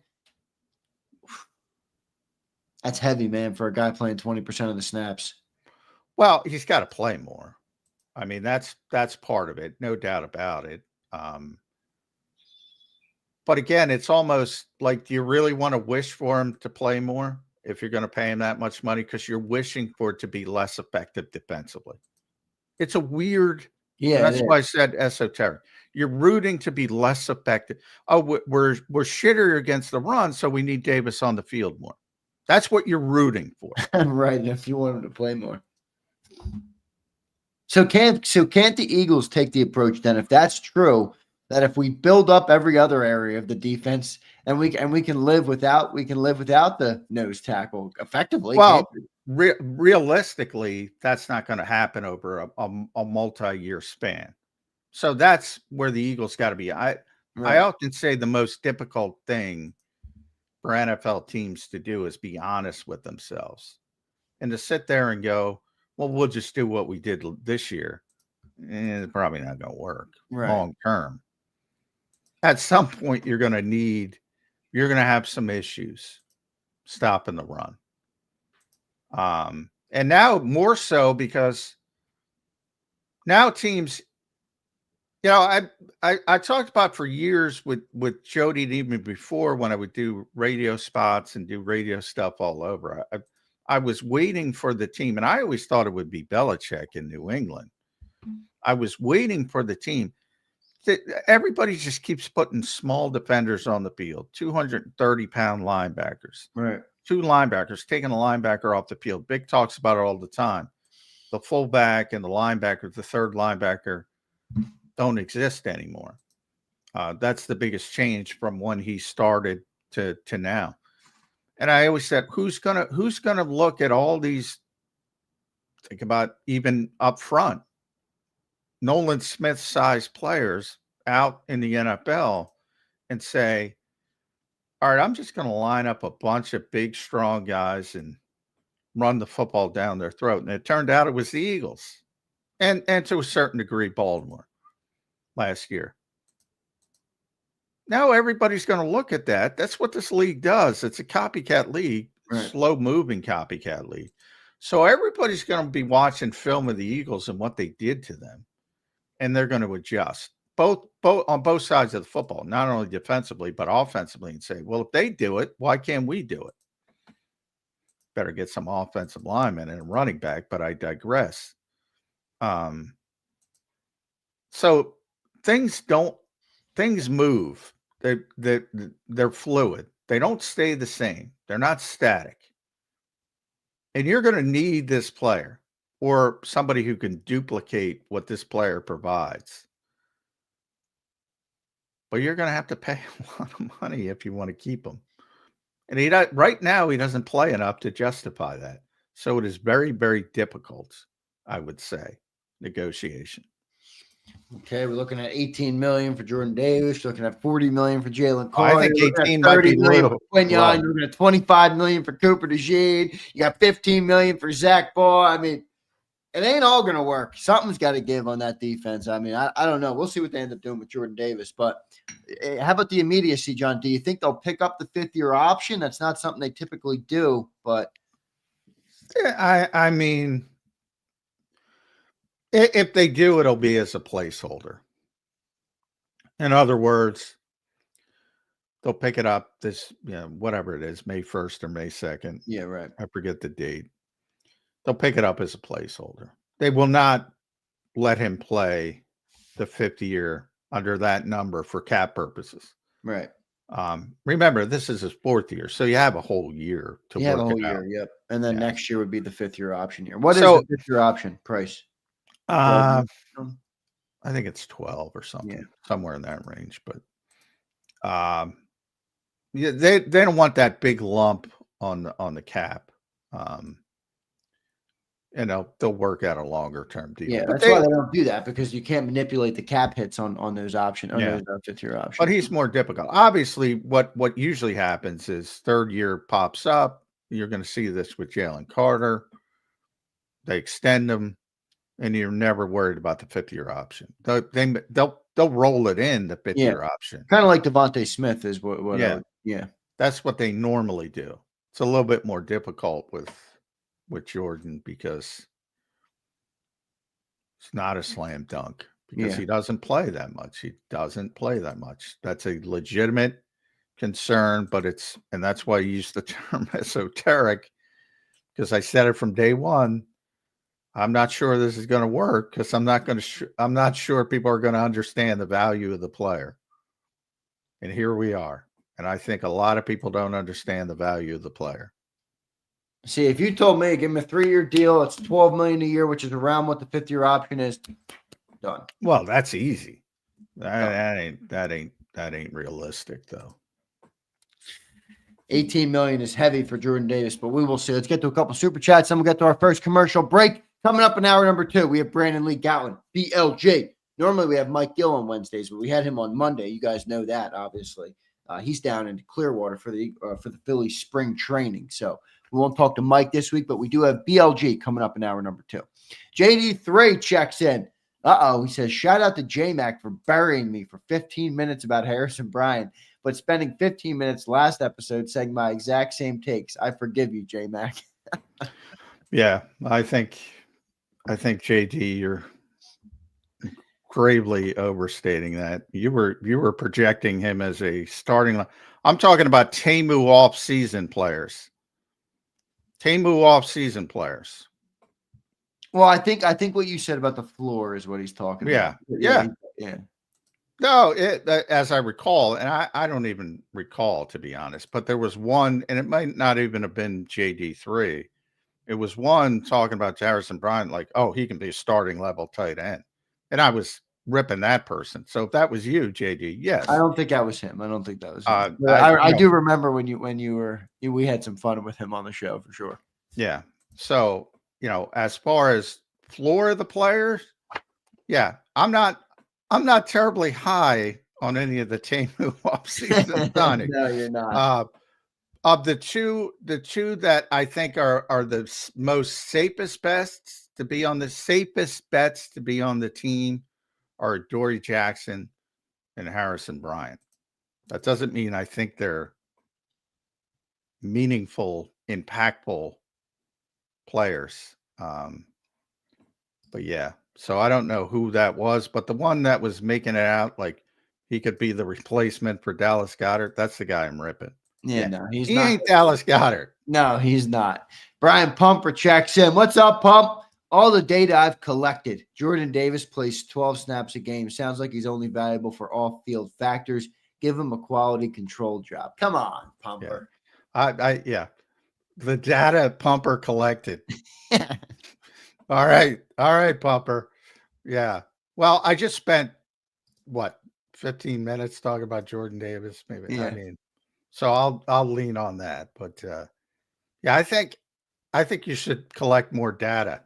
that's heavy, man, for a guy playing 20% of the snaps. Well, he's got to play more. I mean, that's part of it, no doubt about it. But again, it's almost like, do you really want to wish for him to play more if you're going to pay him that much money? Because you're wishing for it to be less effective defensively. It's a weird, that's why I said esoteric. You're rooting to be less effective. Oh, we're shitter against the run, so we need Davis on the field more. That's what you're rooting for. Right, if you want him to play more. So can't the Eagles take the approach then, if that's true, that if we build up every other area of the defense and we can live without the nose tackle effectively? Well, realistically, that's not going to happen over a multi-year span. So that's where the Eagles got to be. I often say the most difficult thing for NFL teams to do is be honest with themselves and to sit there and go, well, we'll just do what we did this year. It's probably not going to work long term. At some point, you're going to have some issues stopping the run. And now more so because now teams, I talked about for years with Jody, and even before when I would do radio spots and do radio stuff all over. I was waiting for the team, and I always thought it would be Belichick in New England. I was waiting for the team. Everybody just keeps putting small defenders on the field, 230-pound linebackers. Right. 2 linebackers, taking a linebacker off the field. Big talks about it all the time. The fullback and the linebacker, the third linebacker, don't exist anymore. That's the biggest change from when he started to now. And I always said, who's gonna look at all these? Think about even up front, Nolan Smith sized players out in the NFL and say, all right, I'm just going to line up a bunch of big, strong guys and run the football down their throat. And it turned out it was the Eagles and to a certain degree, Baltimore last year. Now everybody's going to look at that. That's what this league does. It's a copycat league, right. Slow moving copycat league. So everybody's going to be watching film of the Eagles and what they did to them. And they're going to adjust both on both sides of the football, not only defensively, but offensively, and say, well, if they do it, why can't we do it? Better get some offensive linemen and a running back, but I digress. So things move. They're fluid. They don't stay the same. They're not static. And you're going to need this player or somebody who can duplicate what this player provides. But you're going to have to pay a lot of money if you want to keep him. And right now, he doesn't play enough to justify that. So it is very, very difficult, I would say, negotiation. Okay, we're looking at $18 million for Jordan Davis. We're looking at $40 million for Jalen Carter. I think 18 might be low. You're looking at $25 million for Cooper DeJean. You got $15 million for Zach Ball. I mean, it ain't all going to work. Something's got to give on that defense. I mean, I don't know. We'll see what they end up doing with Jordan Davis. But how about the immediacy, John? Do you think they'll pick up the fifth-year option? That's not something they typically do, but I mean, if they do, it'll be as a placeholder. In other words, they'll pick it up this, whatever it is, May 1st or May 2nd. Yeah, right. I forget the date. They'll pick it up as a placeholder. They will not let him play the 5th year under that number for cap purposes. Right. Remember, this is his 4th year, so you have a whole year to work a whole it year, out. Yep. And then next year would be the 5th-year option year. What is the 5th-year option price? I think it's 12 or something, somewhere in that range. But they don't want that big lump on the cap. They'll work out a longer term deal. Yeah, that's why they don't do that, because you can't manipulate the cap hits on those options, those 5th-year options. But he's more difficult. Obviously, what usually happens is 3rd year pops up. You're going to see this with Jalen Carter. They extend him, and you're never worried about the 5th-year option. They'll roll it in the 5th-year option. Kind of like Devontae Smith is what that's what they normally do. It's a little bit more difficult with Jordan because it's not a slam dunk because he doesn't play that much. That's a legitimate concern, but and that's why I use the term esoteric, because I said it from day one. I'm not sure this is going to work because I'm not sure people are going to understand the value of the player. And here we are. And I think a lot of people don't understand the value of the player. See, if you told me, give him a 3-year deal, it's $12 million a year, which is around what the 5th-year option is, done. Well, that's easy. That ain't realistic, though. $18 million is heavy for Jordan Davis, but we will see. Let's get to a couple super chats. Then we'll get to our first commercial break. Coming up in hour number 2, we have Brandon Lee Gatlin, BLJ. Normally we have Mike Gill on Wednesdays, but we had him on Monday. You guys know that, obviously. He's down in Clearwater for the Phillies spring training, so we won't talk to Mike this week, but we do have BLG coming up in hour number 2. JD3 checks in. He says, shout out to J-Mac for burying me for 15 minutes about Harrison Bryant, but spending 15 minutes last episode saying my exact same takes. I forgive you, J-Mac. Yeah, I think JD, you're gravely overstating that. You were projecting him as a starting. I'm talking about Temu off-season players. Well, I think what you said about the floor is what he's talking about. Yeah. No, as I recall, and I don't even recall, to be honest, but there was one, and it might not even have been JD3. It was one talking about Harrison Bryant, like, oh, he can be a starting level tight end. And I was ripping that person. So if that was you, JD, yes. I don't think that was him. I don't think that was him. I do remember when we had some fun with him on the show for sure. Yeah. So, as far as floor of the players, yeah, I'm not terribly high on any of the Temu offseason signings. No, you're not. Of the two that I think are the most safest bets to be on the team are Dory Jackson and Harrison Bryant. That doesn't mean I think they're meaningful, impactful players. But yeah, so I don't know who that was, but the one that was making it out like he could be the replacement for Dallas Goedert, that's the guy I'm ripping. Yeah, no, he ain't Dallas Goedert. No, he's not. Brian Pumper checks in. What's up, Pump? All the data I've collected. Jordan Davis plays 12 snaps a game. Sounds like he's only valuable for off-field factors. Give him a quality control job. Come on, Pumper. Yeah. The data Pumper collected. All right, Pumper. Yeah. Well, I just spent 15 minutes talking about Jordan Davis, maybe. Yeah. I mean, so I'll lean on that, but yeah, I think you should collect more data,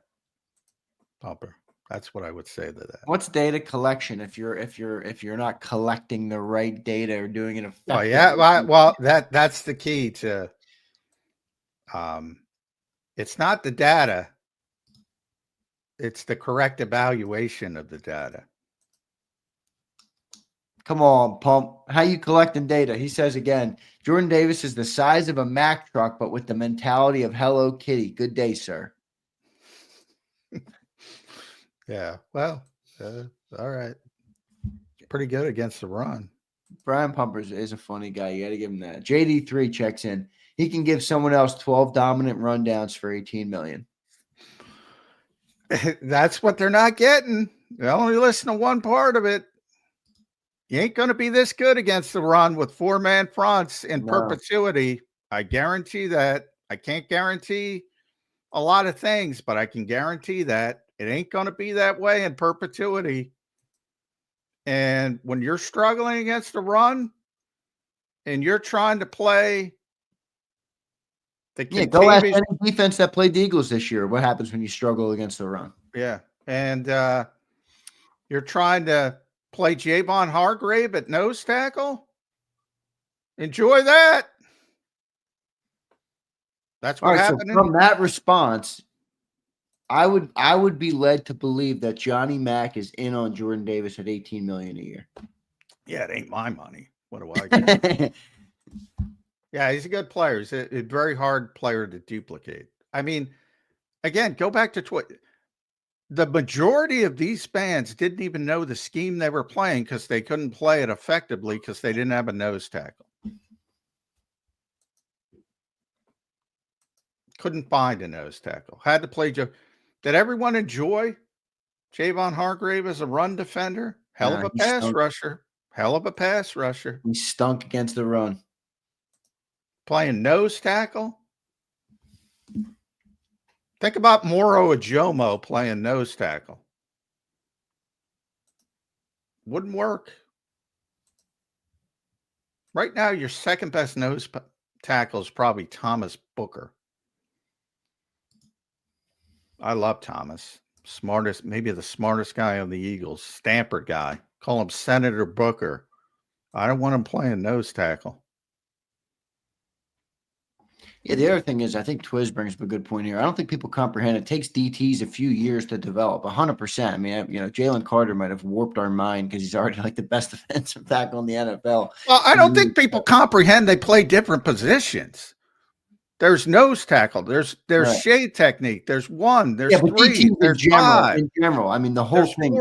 Pumper. That's what I would say to that. What's data collection if you're not collecting the right data or doing it effectively? Well, yeah, well that's the key to. It's not the data; it's the correct evaluation of the data. Come on, Pump. How you collecting data? He says again, Jordan Davis is the size of a Mack truck, but with the mentality of Hello Kitty. Good day, sir. Yeah. Well, all right. Pretty good against the run. Brian Pumper is a funny guy. You got to give him that. JD3 checks in. He can give someone else 12 dominant rundowns for $18 million. That's what they're not getting. They only listen to one part of it. You ain't going to be this good against the run with 4-man fronts in perpetuity. I guarantee that. I can't guarantee a lot of things, but I can guarantee that it ain't going to be that way in perpetuity. And when you're struggling against the run and you're trying to play go ask any defense that played the Eagles this year. What happens when you struggle against the run? Yeah. And you're trying to play Javon Hargrave at nose tackle. Enjoy that. That's what happened. So from that response, I would be led to believe that Johnny Mack is in on Jordan Davis at $18 million a year. Yeah, it ain't my money. What do I get? Yeah, he's a good player. He's a very hard player to duplicate. I mean, again, go back to Twitter. The majority of these fans didn't even know the scheme they were playing because they couldn't play it effectively because they didn't have a nose tackle. Couldn't find a nose tackle. Had to play Joe. Did everyone enjoy Javon Hargrave as a run defender? Hell of a pass rusher. Hell of a pass rusher. He stunk against the run. Playing nose tackle. Think about Moro Ojomo playing nose tackle. Wouldn't work. Right now, your second best nose tackle is probably Thomas Booker. I love Thomas. Maybe the smartest guy on the Eagles. Stamper guy. Call him Senator Booker. I don't want him playing nose tackle. Yeah, the other thing is, I think Twiz brings up a good point here. I don't think people comprehend it takes DTs a few years to develop. 100%. I mean, Jalen Carter might have warped our mind because he's already like the best defensive tackle in the NFL. Well, I don't think people comprehend they play different positions. There's nose tackle. There's shade technique. There's one. There's three. There's five. In general, I mean, the whole thing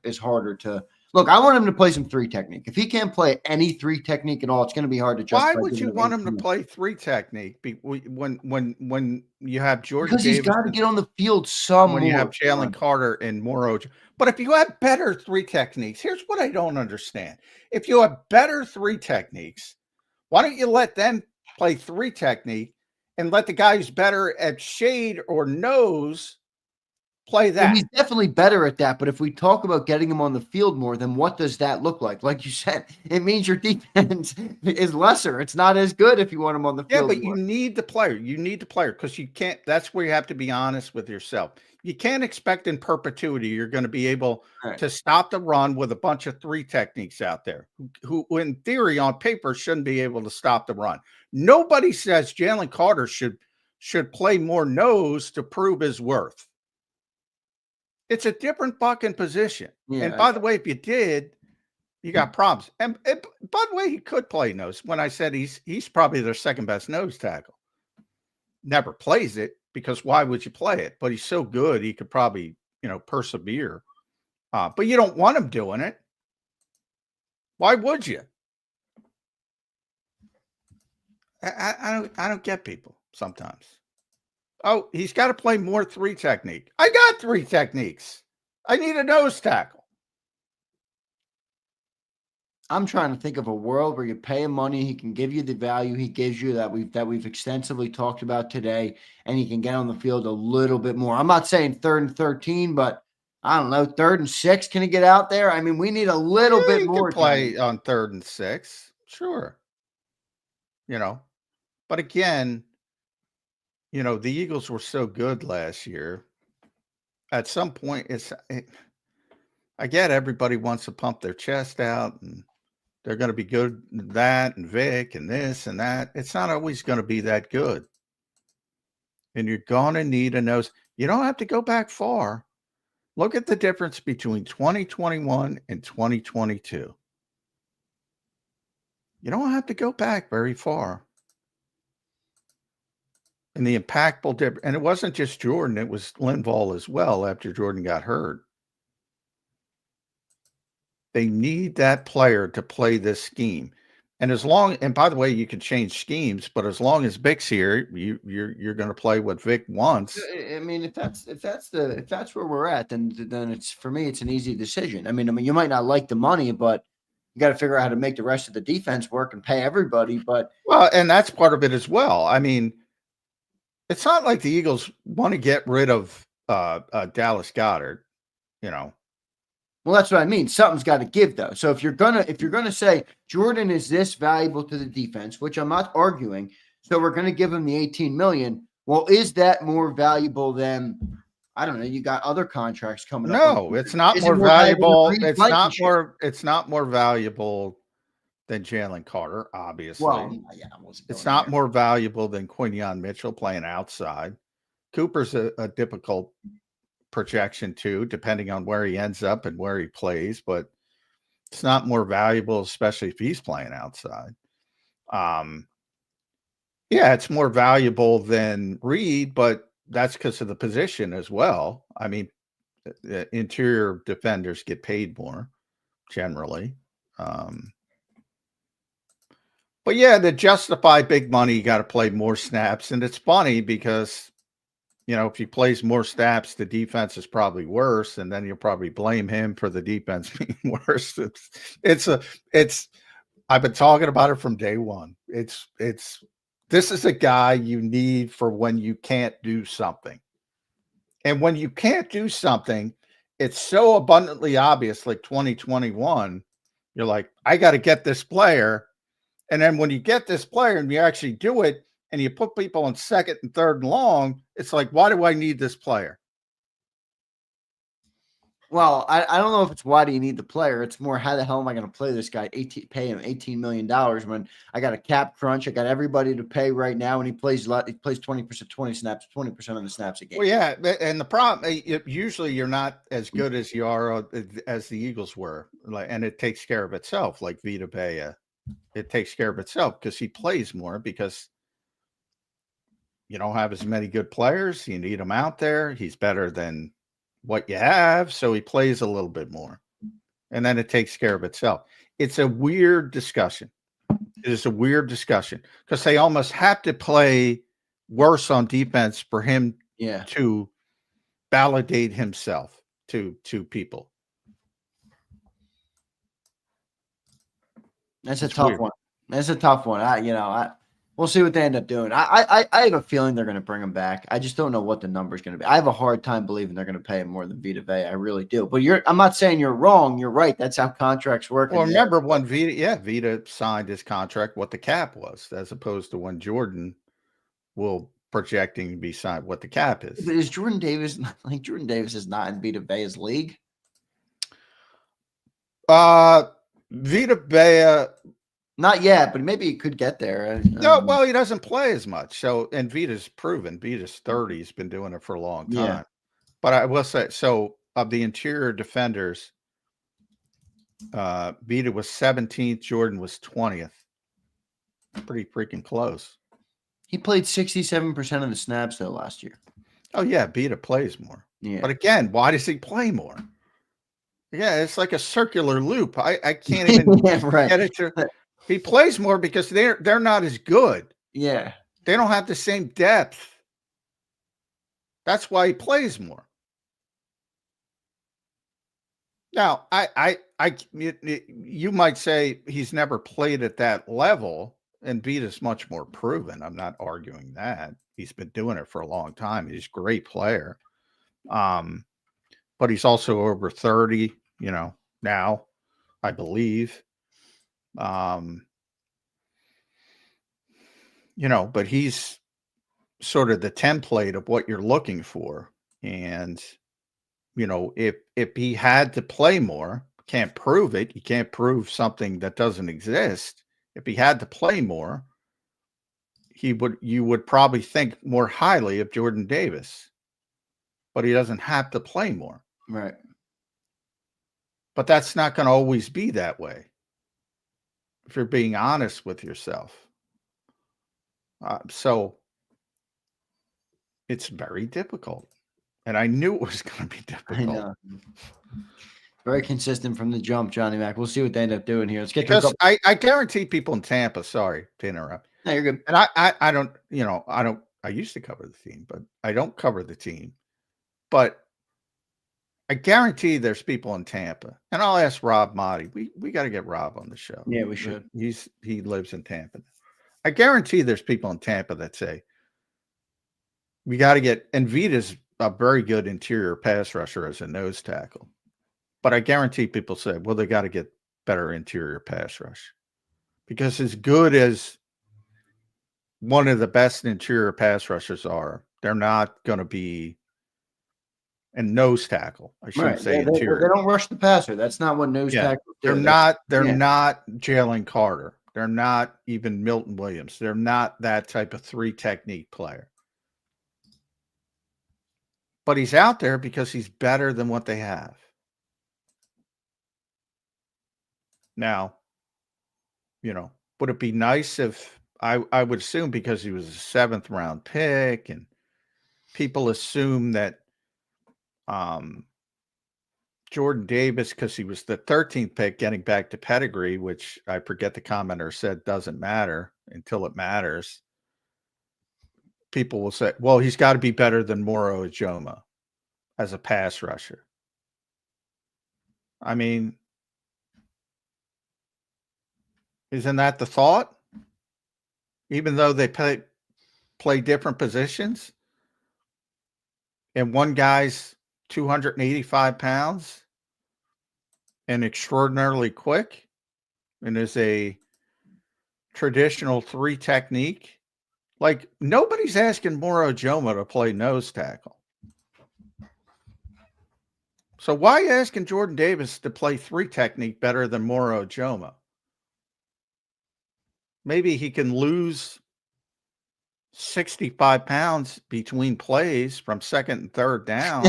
is harder to. Look, I want him to play some 3 technique. If he can't play any 3 technique at all, it's going to be hard to justify. Why would you want him to play 3 technique when you have Jordan Davis? Because he's got to get on the field somewhere. When you have Jalen Carter and Moro. But if you have better 3 techniques, here's what I don't understand. If you have better 3 techniques, why don't you let them play 3 technique and let the guy who's better at shade or nose play that. And he's definitely better at that. But if we talk about getting him on the field more, then what does that look like? Like you said, it means your defense is lesser. It's not as good if you want him on the field. Yeah, but you need the player. You need the player because you can't. That's where you have to be honest with yourself. You can't expect in perpetuity you're going to be able to stop the run with a bunch of 3 techniques out there who, in theory, on paper, shouldn't be able to stop the run. Nobody says Jalen Carter should play more nose to prove his worth. It's a different fucking position. Yeah, and by the way, if you did, you got problems. And by the way, he could play nose. When I said he's probably their second best nose tackle. Never plays it because why would you play it? But he's so good, he could probably, persevere. But you don't want him doing it. Why would you? I don't get people sometimes. Oh, he's got to play more 3 technique. I got 3 techniques. I need a nose tackle. I'm trying to think of a world where you pay him money, he can give you the value he gives you that we've extensively talked about today, and he can get on the field a little bit more. I'm not saying 3rd and 13, but I don't know, 3rd and 6. Can he get out there? I mean, we need a little bit more. He can play on 3rd and 6, sure. But again, the Eagles were so good last year. At some point, I get everybody wants to pump their chest out and they're going to be good at that and Vic and this and that. It's not always going to be that good. And you're going to need a nose. You don't have to go back far. Look at the difference between 2021 and 2022. You don't have to go back very far. And the impactful difference, and it wasn't just Jordan, it was Linval as well after Jordan got hurt. They need that player to play this scheme. And by the way, you can change schemes, but as long as Vic's here, you're going to play what Vic wants. I mean, if that's where we're at, then it's, for me, it's an easy decision. I mean, you might not like the money, but you got to figure out how to make the rest of the defense work and pay everybody. But and that's part of it as well. I mean, it's not like the Eagles want to get rid of Dallas Goedert, Well, that's what I mean. Something's got to give, though. So if you're gonna say Jordan is this valuable to the defense, which I'm not arguing, so we're gonna give him the $18 million. Well, is that more valuable than, I don't know, you got other contracts coming up? No, it's not more valuable. It's not more valuable than Jalen Carter, obviously. Well, yeah, it's not more valuable than Quinyon Mitchell playing outside. Cooper's a difficult projection too, depending on where he ends up and where he plays, but it's not more valuable, especially if he's playing outside. It's more valuable than Reed, but that's because of the position as well. I mean, the interior defenders get paid more generally. But yeah, to justify big money, you got to play more snaps. And it's funny because, if he plays more snaps, the defense is probably worse. And then you'll probably blame him for the defense being worse. I've been talking about it from day one. This is a guy you need for when you can't do something. And when you can't do something, it's so abundantly obvious, like 2021, you're like, I got to get this player. And then when you get this player and you actually do it and you put people on 2nd and 3rd and long, it's like, why do I need this player? Well, I don't know if it's why do you need the player. It's more, how the hell am I going to play this guy, pay him $18 million when I got a cap crunch? I got everybody to pay right now, and he plays 20 snaps, 20% of the snaps a game. Well, yeah, and the problem, usually you're not as good as you are as the Eagles were, and it takes care of itself, like Vita Vea. It takes care of itself because he plays more, because you don't have as many good players. You need him out there. He's better than what you have, so he plays a little bit more. And then it takes care of itself. It's a weird discussion. It is a weird discussion because they almost have to play worse on defense for him to validate himself to people. That's a tough one. That's a tough one. We'll see what they end up doing. I have a feeling they're going to bring him back. I just don't know what the number is going to be. I have a hard time believing they're going to pay him more than Vita Vea. I really do. But I'm not saying you're wrong. You're right. That's how contracts work. Well, remember when Vita signed his contract, what the cap was, as opposed to when Jordan will projecting to be signed, what the cap is. But is Jordan Davis Jordan Davis is not in Vita Vea's league? Vita Vea. Not yet, but maybe he could get there. No, well, he doesn't play as much. So, and Vita's proven. Vita's 30. He's been doing it for a long time. Yeah. But I will say, so of the interior defenders, Vita was 17th. Jordan was 20th. Pretty freaking close. He played 67% of the snaps, though, last year. Oh, yeah. Vita plays more. Yeah. But again, why does he play more? Yeah, it's like a circular loop. I can't even get it to... He plays more because they're not as good. Yeah. They don't have the same depth. That's why he plays more. Now, you might say he's never played at that level, and Vita's much more proven. I'm not arguing that. He's been doing it for a long time. He's a great player. But he's also over 30, now, I believe. But he's sort of the template of what you're looking for. And, if he had to play more, can't prove it. You can't prove something that doesn't exist. If he had to play more, you would probably think more highly of Jordan Davis, but he doesn't have to play more. Right. But that's not going to always be that way. If you're being honest with yourself. So it's very difficult. And I knew it was going to be difficult. I know. Very consistent from the jump, Johnny Mac. We'll see what they end up doing here. Let's get because I guarantee people in Tampa, sorry to interrupt. No, you're good. And I used to cover the team, but I don't cover the team. But I guarantee there's people in Tampa. And I'll ask Rob Motti. We got to get Rob on the show. Yeah, we should. He lives in Tampa. I guarantee there's people in Tampa that say, we got to get, and Vita's a very good interior pass rusher as a nose tackle. But I guarantee people say, well, they got to get better interior pass rush. Because as good as one of the best interior pass rushers are, they're not going to be a nose tackle. I shouldn't say interior. They don't rush the passer. That's not what nose tackles do. They're not Jalen Carter. They're not even Milton Williams. They're not that type of three technique player. But he's out there because he's better than what they have. Now, would it be nice if I would assume because he was a 7th round pick and people assume that Jordan Davis, because he was the 13th pick, getting back to Pedigree, which I forget the commenter said doesn't matter until it matters. People will say, well, he's got to be better than Moro Ojomo as a pass rusher. I mean, isn't that the thought? Even though they play different positions, and one guy's 285 pounds and extraordinarily quick and is a traditional 3 technique. Like, nobody's asking Moro Ojomo to play nose tackle. So why are you asking Jordan Davis to play 3 technique better than Moro Ojomo? Maybe he can lose 65 pounds between plays from 2nd and 3rd down.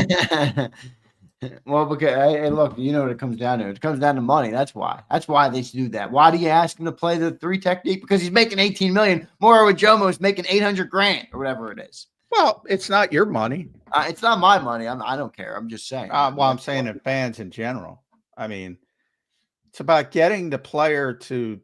Well, because look, you know what it comes down to. It comes down to money. That's why. That's why they do that. Why do you ask him to play the 3 technique? Because he's making $18 million. Moro Ojomo is making $800,000 or whatever it is. Well, it's not your money. It's not my money. I don't care. I'm just saying. Well, I'm saying in fans in general. I mean, it's about getting the player to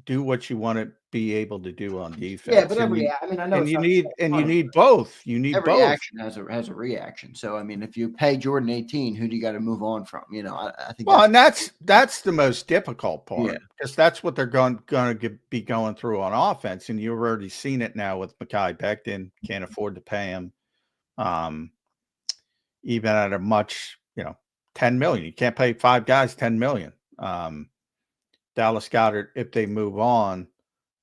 do what you want to be able to do on defense. Yeah, but I mean, I know you need both. You need every both. action has a reaction. So I mean, if you pay Jordan 18, who do you got to move on from? You know, I think. Well, and that's the most difficult part, because that's what they're going to be going through on offense, and you've already seen it now with Mekhi Becton. Can't afford to pay him, even at a much, $10 million. You can't pay 5 guys $10 million. Dallas Goedert, if they move on,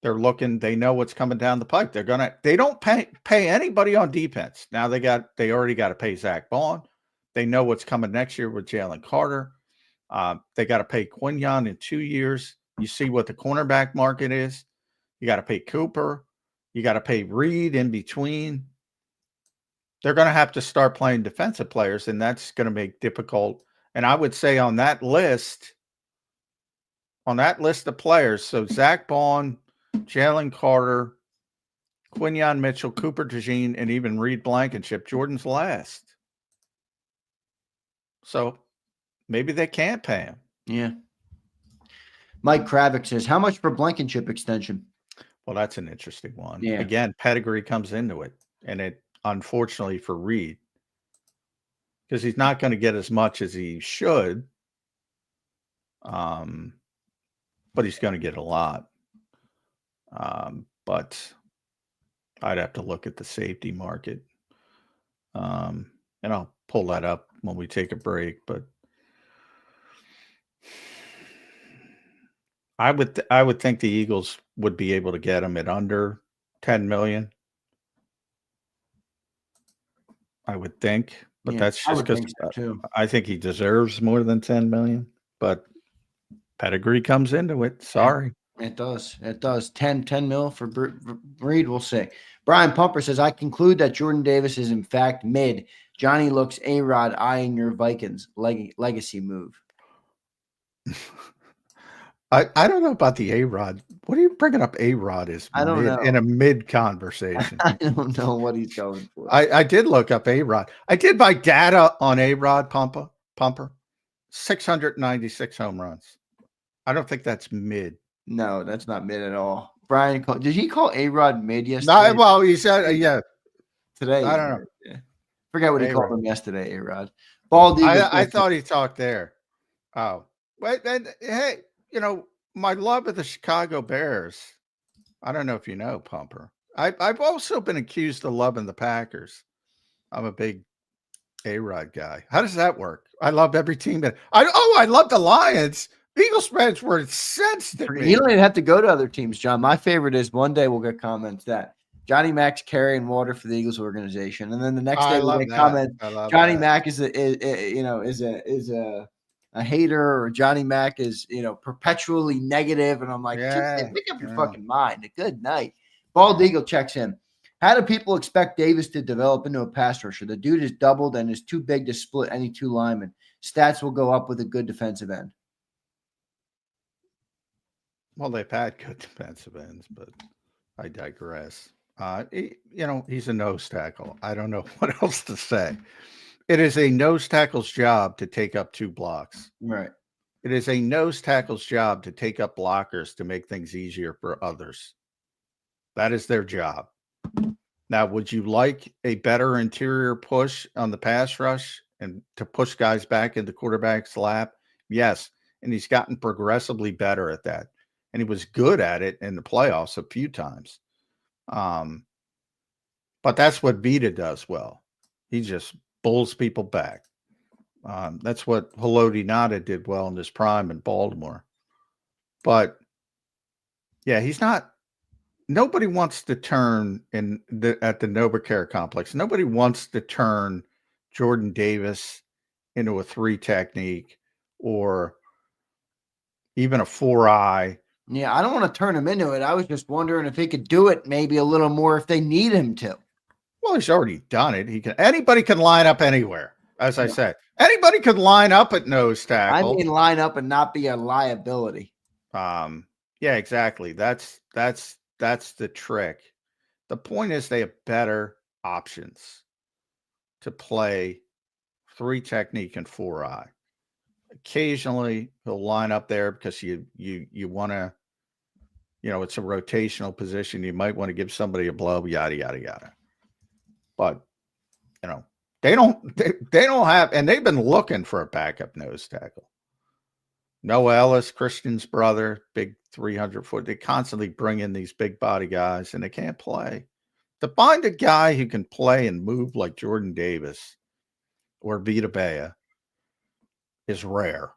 they're looking. They know what's coming down the pike. They don't pay anybody on defense. Now they already got to pay Zach Bond. They know what's coming next year with Jalen Carter. They got to pay Quinyon in 2 years. You see what the cornerback market is. You got to pay Cooper. You got to pay Reed in between. They're going to have to start playing defensive players, and that's going to make difficult. And I would say on that list of players, so Zach Bond, Jalen Carter, Quinyon Mitchell, Cooper DeJean, and even Reed Blankenship, Jordan's last. So maybe they can't pay him. Yeah. Mike Kravik says, how much for Blankenship extension? Well, that's an interesting one. Yeah. Again, pedigree comes into it. And it, unfortunately for Reed, because he's not going to get as much as he should. But he's going to get a lot. But I'd have to look at the safety market. And I'll pull that up when we take a break. But I would think the Eagles would be able to get him at under 10 million. I would think, but that's just because I think he deserves more than 10 million. But pedigree comes into it. Sorry. It does. 10 mil for Reed. We'll see. Brian Pumper says, I conclude that Jordan Davis is in fact mid. Johnny looks A-Rod eyeing your Vikings legacy move. I don't know about the A-Rod. What are you bringing up A-Rod is I don't know. In a mid conversation? I don't know what he's going for. I did look up A-Rod. I did my data on A-Rod Pumper. 696 home runs. I don't think that's mid. No, that's not mid at all. Brian, did he call A-Rod mid yesterday? No, well, he said, yeah. Today. I don't know. Yeah. Forget what he called him yesterday, A-Rod. Bald Eagle. I thought he talked there. Oh. Wait, and hey, my love of the Chicago Bears. I don't know if you know, Pumper. I've also been accused of loving the Packers. I'm a big A-Rod guy. How does that work? I love every team. I love the Lions. Eagles fans were incensed at me. You don't even have to go to other teams, John. My favorite is one day we'll get comments that Johnny Mac's carrying water for the Eagles organization, and then the next day we'll get comments Johnny Mac is a hater, or Johnny Mac is perpetually negative, and I'm like, make up your fucking mind. A good night. Bald Eagle checks in. How do people expect Davis to develop into a pass rusher? The dude is doubled and is too big to split any two linemen. Stats will go up with a good defensive end. Well, they've had good defensive ends, but I digress. He's a nose tackle. I don't know what else to say. It is a nose tackle's job to take up 2 blocks. Right. It is a nose tackle's job to take up blockers to make things easier for others. That is their job. Now, would you like a better interior push on the pass rush and to push guys back into quarterback's lap? Yes. And he's gotten progressively better at that. And he was good at it in the playoffs a few times. But that's what Vita does well. He just bulls people back. That's what Haloti Ngata did well in his prime in Baltimore. But, yeah, he's not – nobody wants to turn at the NovaCare complex. Nobody wants to turn Jordan Davis into a 3 technique or even a 4-eye. Yeah, I don't want to turn him into it. I was just wondering if he could do it maybe a little more if they need him to. Well, he's already done it. Anybody can line up anywhere, as I said. Anybody could line up at nose tackle. I mean, line up and not be a liability. Yeah, exactly. That's the trick. The point is they have better options to play 3 technique and 4-eye. Occasionally he'll line up there because you want to it's a rotational position. You might want to give somebody a blow, yada, yada, yada. But, they don't have, and they've been looking for a backup nose tackle. Noah Ellis, Christian's brother, big 300-foot. They constantly bring in these big body guys, and they can't play. To find a guy who can play and move like Jordan Davis or Vita Bea is rare.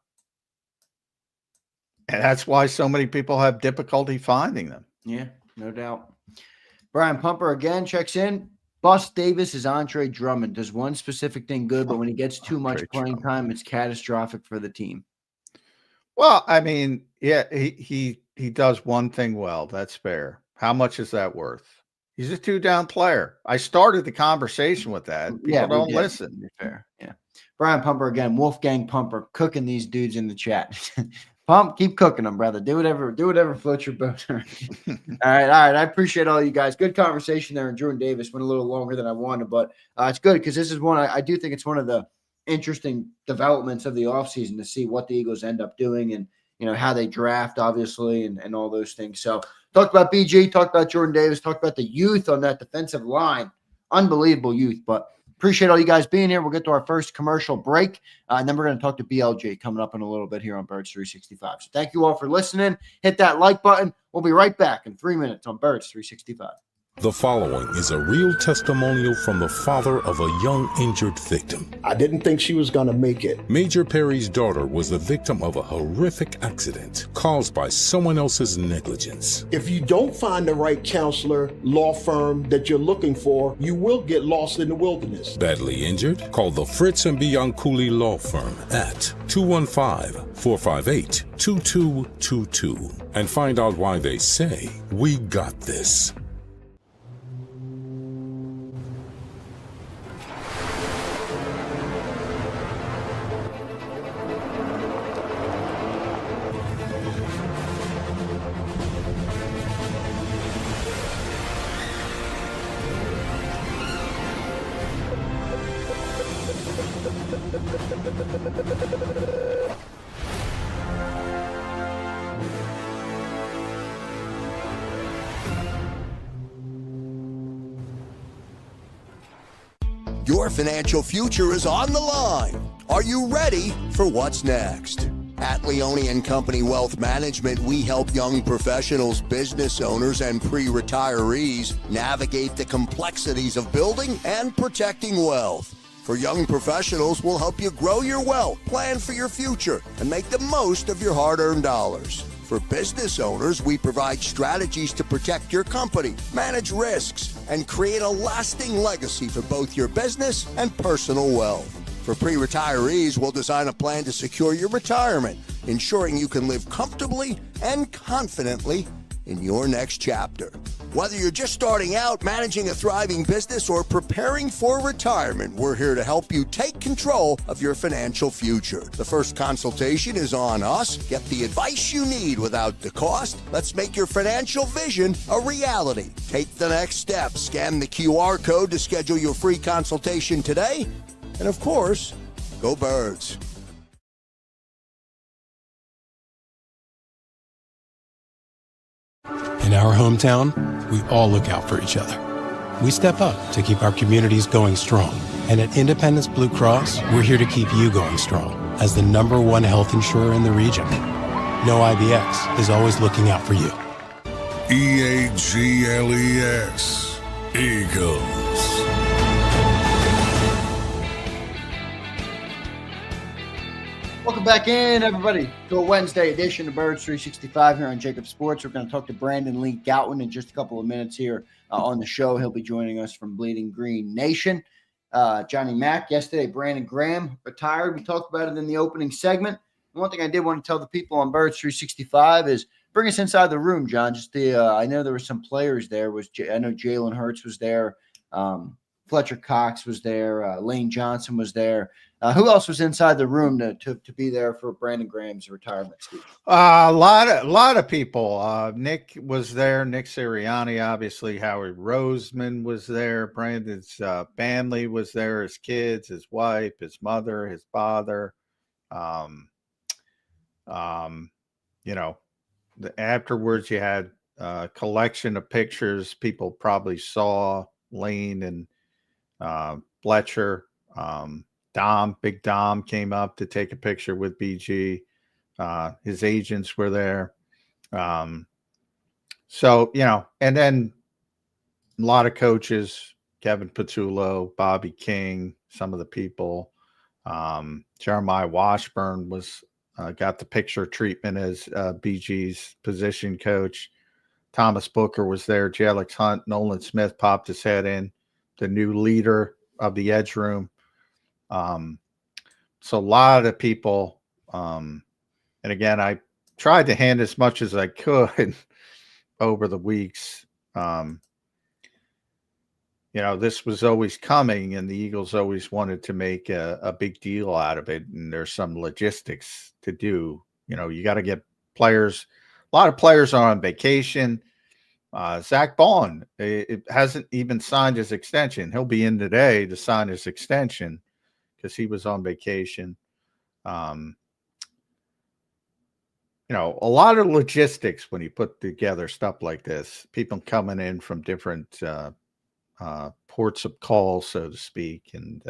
And that's why so many people have difficulty finding them. Yeah, no doubt. Brian Pumper again checks in. Bust Davis is Andre Drummond. Does one specific thing good, but when he gets too much playing time, it's catastrophic for the team. Well, I mean, yeah, he does one thing well. That's fair. How much is that worth? He's a 2-down player. I started the conversation with that. People don't listen. Fair. Yeah. Brian Pumper again. Wolfgang Pumper cooking these dudes in the chat. Pump, keep cooking them, brother. Do whatever floats your boat. All right. I appreciate all you guys. Good conversation there. And Jordan Davis went a little longer than I wanted, but it's good because this is one I do think it's one of the interesting developments of the offseason to see what the Eagles end up doing and how they draft, obviously, and all those things. So talked about BG, talked about Jordan Davis, talked about the youth on that defensive line. Unbelievable youth, but appreciate all you guys being here. We'll get to our first commercial break, and then we're going to talk to BLJ coming up in a little bit here on Birds 365. So thank you all for listening. Hit that like button. We'll be right back in 3 minutes on Birds 365. The following is a real testimonial from the father of a young injured victim. I didn't think she was going to make it. Major Perry's daughter was the victim of a horrific accident caused by someone else's negligence. If you don't find the right counselor, law firm that you're looking for, you will get lost in the wilderness. Badly injured? Call the Fritz and Bianculli Law Firm at 215-458-2222 and find out why they say, "We got this." Your financial future is on the line. Are you ready for what's next? At Leone & Company Wealth Management, we help young professionals, business owners, and pre-retirees navigate the complexities of building and protecting wealth. For young professionals, we'll help you grow your wealth, plan for your future, and make the most of your hard-earned dollars. For business owners, we provide strategies to protect your company, manage risks, and create a lasting legacy for both your business and personal wealth. For pre-retirees, we'll design a plan to secure your retirement, ensuring you can live comfortably and confidently in your next chapter. Whether you're just starting out, managing a thriving business, or preparing for retirement, we're here to help you take control of your financial future. The first consultation is on us. Get the advice you need without the cost. Let's make your financial vision a reality. Take the next step. Scan the QR code to schedule your free consultation today. And of course, go Birds. In our hometown, we all look out for each other. We step up to keep our communities going strong. And at Independence Blue Cross, we're here to keep you going strong as the #1 health insurer in the region. No IBX is always looking out for you. EAGLES, Eagles. Welcome back in, everybody, to a Wednesday edition of Birds 365 here on JAKIB Sports. We're going to talk to Brandon Lee Goutman in just a couple of minutes here on the show. He'll be joining us from Bleeding Green Nation. Johnny Mack, yesterday, Brandon Graham retired. We talked about it in the opening segment. One thing I did want to tell the people on Birds 365 is bring us inside the room, John. Just I know there were some players there. I know Jalen Hurts was there. Fletcher Cox was there. Lane Johnson was there. Who else was inside the room to be there for Brandon Graham's retirement speech? A lot of people. Nick was there. Nick Sirianni, obviously. Howie Roseman was there. Brandon's family was there. His kids, his wife, his mother, his father. Afterwards, you had collection of pictures. People probably saw Lane and Fletcher. Big Dom came up to take a picture with BG. His agents were there. So, and then a lot of coaches, Kevin Patullo, Bobby King, some of the people. Jeremiah Washburn got the picture treatment as BG's position coach. Thomas Booker was there. Alex Hunt, Nolan Smith popped his head in, the new leader of the edge room. So a lot of people. And again, I tried to hand as much as I could over the weeks. This was always coming, and the Eagles always wanted to make a big deal out of it. And there's some logistics to do. You got to get players. A lot of players are on vacation. Zach Bond, it hasn't even signed his extension. He'll be in today to sign his extension because he was on vacation. A lot of logistics when you put together stuff like this. People coming in from different ports of call, so to speak, and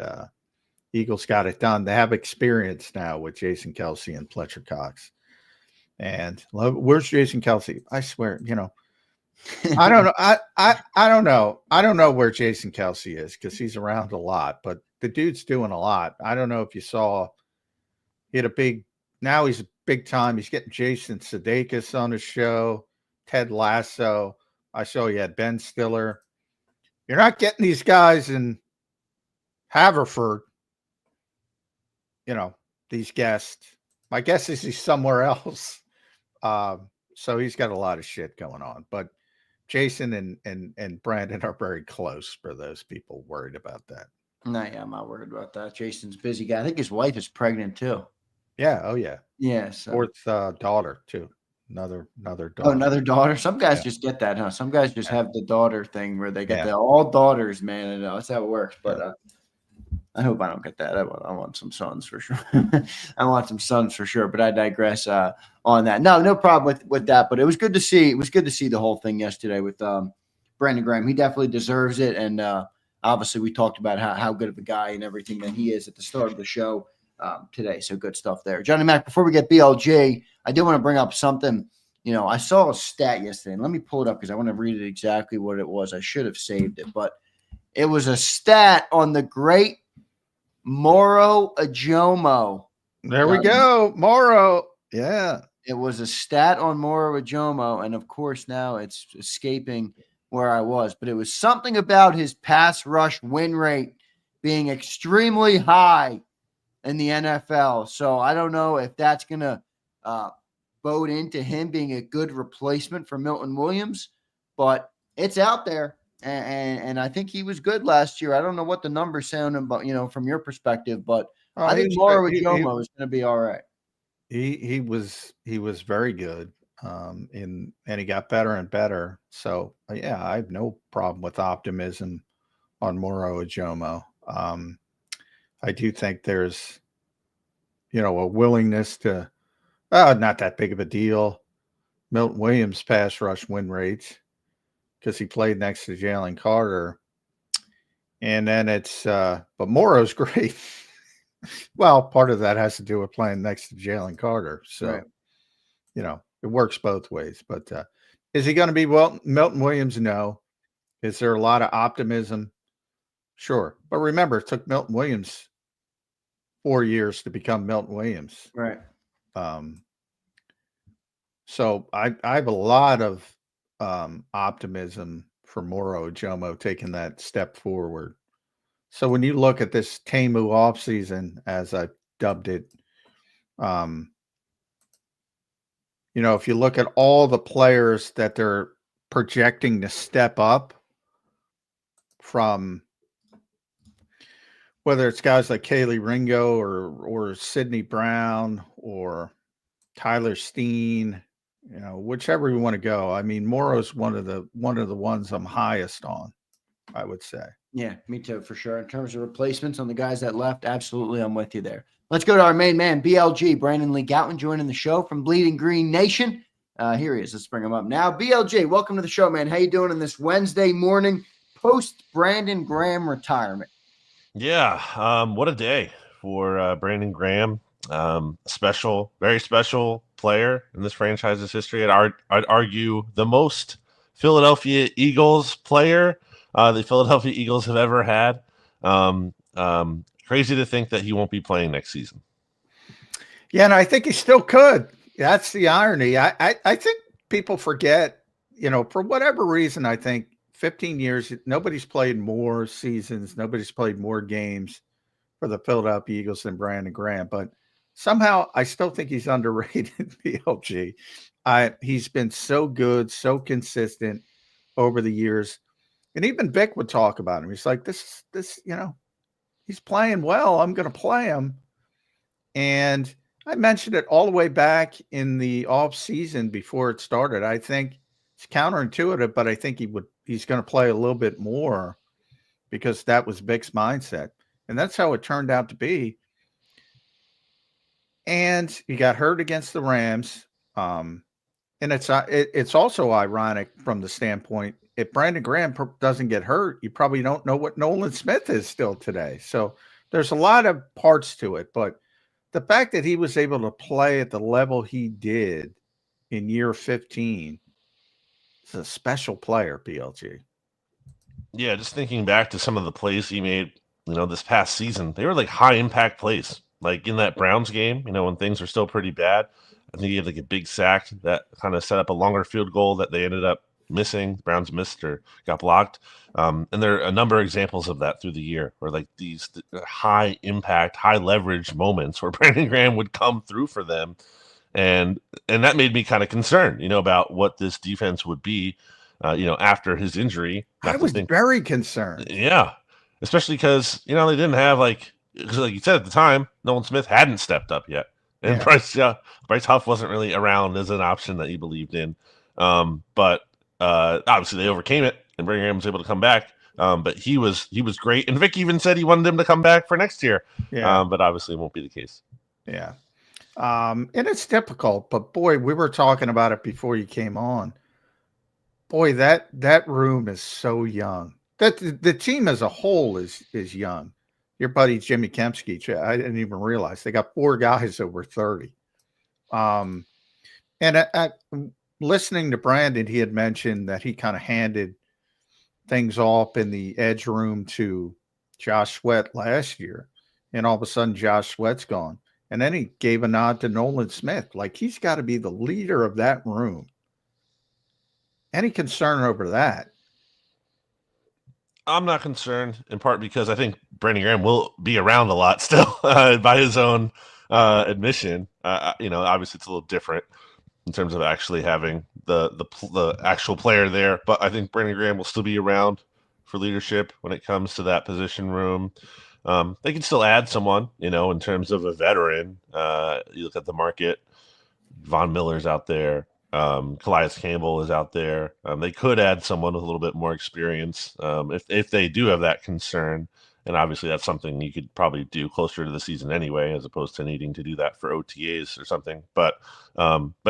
Eagles got it done. They have experience now with Jason Kelsey and Fletcher Cox. And where's Jason Kelsey? I swear, I don't know. I don't know. I don't know where Jason Kelsey is because he's around a lot, but the dude's doing a lot. I don't know if you saw, now he's big time. He's getting Jason Sudeikis on his show, Ted Lasso. I saw you had Ben Stiller. You're not getting these guys in Haverford, these guests. My guess is he's somewhere else. So he's got a lot of shit going on. But Jason and Brandon are very close for those people worried about that. No, yeah, I'm not worried about that. Jason's a busy guy. I think his wife is pregnant too. Yeah. Oh, yeah. Yeah. So. Fourth daughter too. Another daughter. Oh, another daughter. Some guys just get that, huh? Some guys just have the daughter thing where they get all daughters, man. And that's how it works. But I hope I don't get that. I want some sons for sure. I want some sons for sure. But I digress on that. No problem with that. But it was good to see. It was good to see the whole thing yesterday with Brandon Graham. He definitely deserves it. And obviously, we talked about how good of a guy and everything that he is at the start of the show today. So good stuff there. Johnny Mac, before we get BLJ, I did want to bring up something. I saw a stat yesterday, and let me pull it up because I want to read it exactly what it was. I should have saved it, but it was a stat on the great Moro Ojomo. There we go. Moro. Yeah. It was a stat on Moro Ojomo, and of course now it's escaping where I was, but it was something about his pass rush win rate being extremely high in the NFL. So I don't know if that's going to bode into him being a good replacement for Milton Williams, but it's out there. And I think he was good last year. I don't know what the numbers sound about, from your perspective, but I think Moro Ojomo is going to be all right. He was very good. And he got better and better. So yeah, I have no problem with optimism on Moro Ojomo. I do think there's, a willingness to, not that big of a deal. Milton Williams pass rush win rates because he played next to Jalen Carter. And then but Moro's great. Well, part of that has to do with playing next to Jalen Carter. So, right. It works both ways. But is he going to be Milton Williams? No. Is there a lot of optimism? Sure. But remember, it took Milton Williams 4 years to become Milton Williams. Right. So I have a lot of optimism for Moro Ojomo taking that step forward. So when you look at this Temu offseason, as I dubbed it, if you look at all the players that they're projecting to step up from, whether it's guys like Kaylee Ringo or Sidney Brown or Tyler Steen, whichever you want to go. I mean, Moro's one of the ones I'm highest on, I would say. Yeah, me too, for sure. In terms of replacements on the guys that left, absolutely, I'm with you there. Let's go to our main man, BLG, Brandon Lee Goutman, joining the show from Bleeding Green Nation. Here he is. Let's bring him up now. BLJ, welcome to the show, man. How you doing on this Wednesday morning post Brandon Graham retirement? Yeah, what a day for Brandon Graham. Special, very special player in this franchise's history. I'd argue the most Philadelphia Eagles player the Philadelphia Eagles have ever had. Crazy to think that he won't be playing next season. Yeah, and I think he still could. That's the irony. I think people forget, for whatever reason, I think 15 years, nobody's played more seasons, nobody's played more games for the Philadelphia Eagles than Brandon Graham. But somehow I still think he's underrated, BLG. He's been so good, so consistent over the years. And even Vic would talk about him. He's like, this, he's playing well. I'm going to play him. And I mentioned it all the way back in the off season before it started. I think it's counterintuitive, but I think he's going to play a little bit more because that was Vic's mindset. And that's how it turned out to be. And he got hurt against the Rams. And it's also ironic from the standpoint, if Brandon Graham doesn't get hurt, you probably don't know what Nolan Smith is still today. So there's a lot of parts to it. But the fact that he was able to play at the level he did in year 15 is a special player, BLG. Yeah, just thinking back to some of the plays he made, this past season, they were like high impact plays. Like in that Browns game, when things were still pretty bad, I think he had like a big sack that kind of set up a longer field goal that they ended up missing. The Browns missed or got blocked. And there are a number of examples of that through the year where like these high impact, high leverage moments where Brandon Graham would come through for them. And that made me kind of concerned, about what this defense would be, after his injury. I was very concerned. Yeah. Especially because, they didn't have because like you said at the time, Nolan Smith hadn't stepped up yet. And yeah. Bryce Huff wasn't really around as an option that he believed in. But obviously they overcame it and Brandon Graham was able to come back. But he was great. And Vic even said he wanted him to come back for next year. Yeah. But obviously it won't be the case. Yeah. And it's difficult, but boy, we were talking about it before you came on. Boy, that room is so young. That the team as a whole is young. Your buddy Jimmy Kempski, I didn't even realize they got 4 guys over 30. And listening to Brandon, he had mentioned that he kind of handed things off in the edge room to Josh Sweat last year, and all of a sudden Josh Sweat's gone. And then he gave a nod to Nolan Smith, like he's got to be the leader of that room. Any concern over that? I'm not concerned, in part because I think Brandon Graham will be around a lot still by his own admission. Obviously it's a little different in terms of actually having the actual player there, but I think Brandon Graham will still be around for leadership when it comes to that position room. They can still add someone, in terms of a veteran. You look at the market, Von Miller's out there. Calais Campbell is out there. They could add someone with a little bit more experience if they do have that concern. And obviously that's something you could probably do closer to the season anyway, as opposed to needing to do that for OTAs or something. But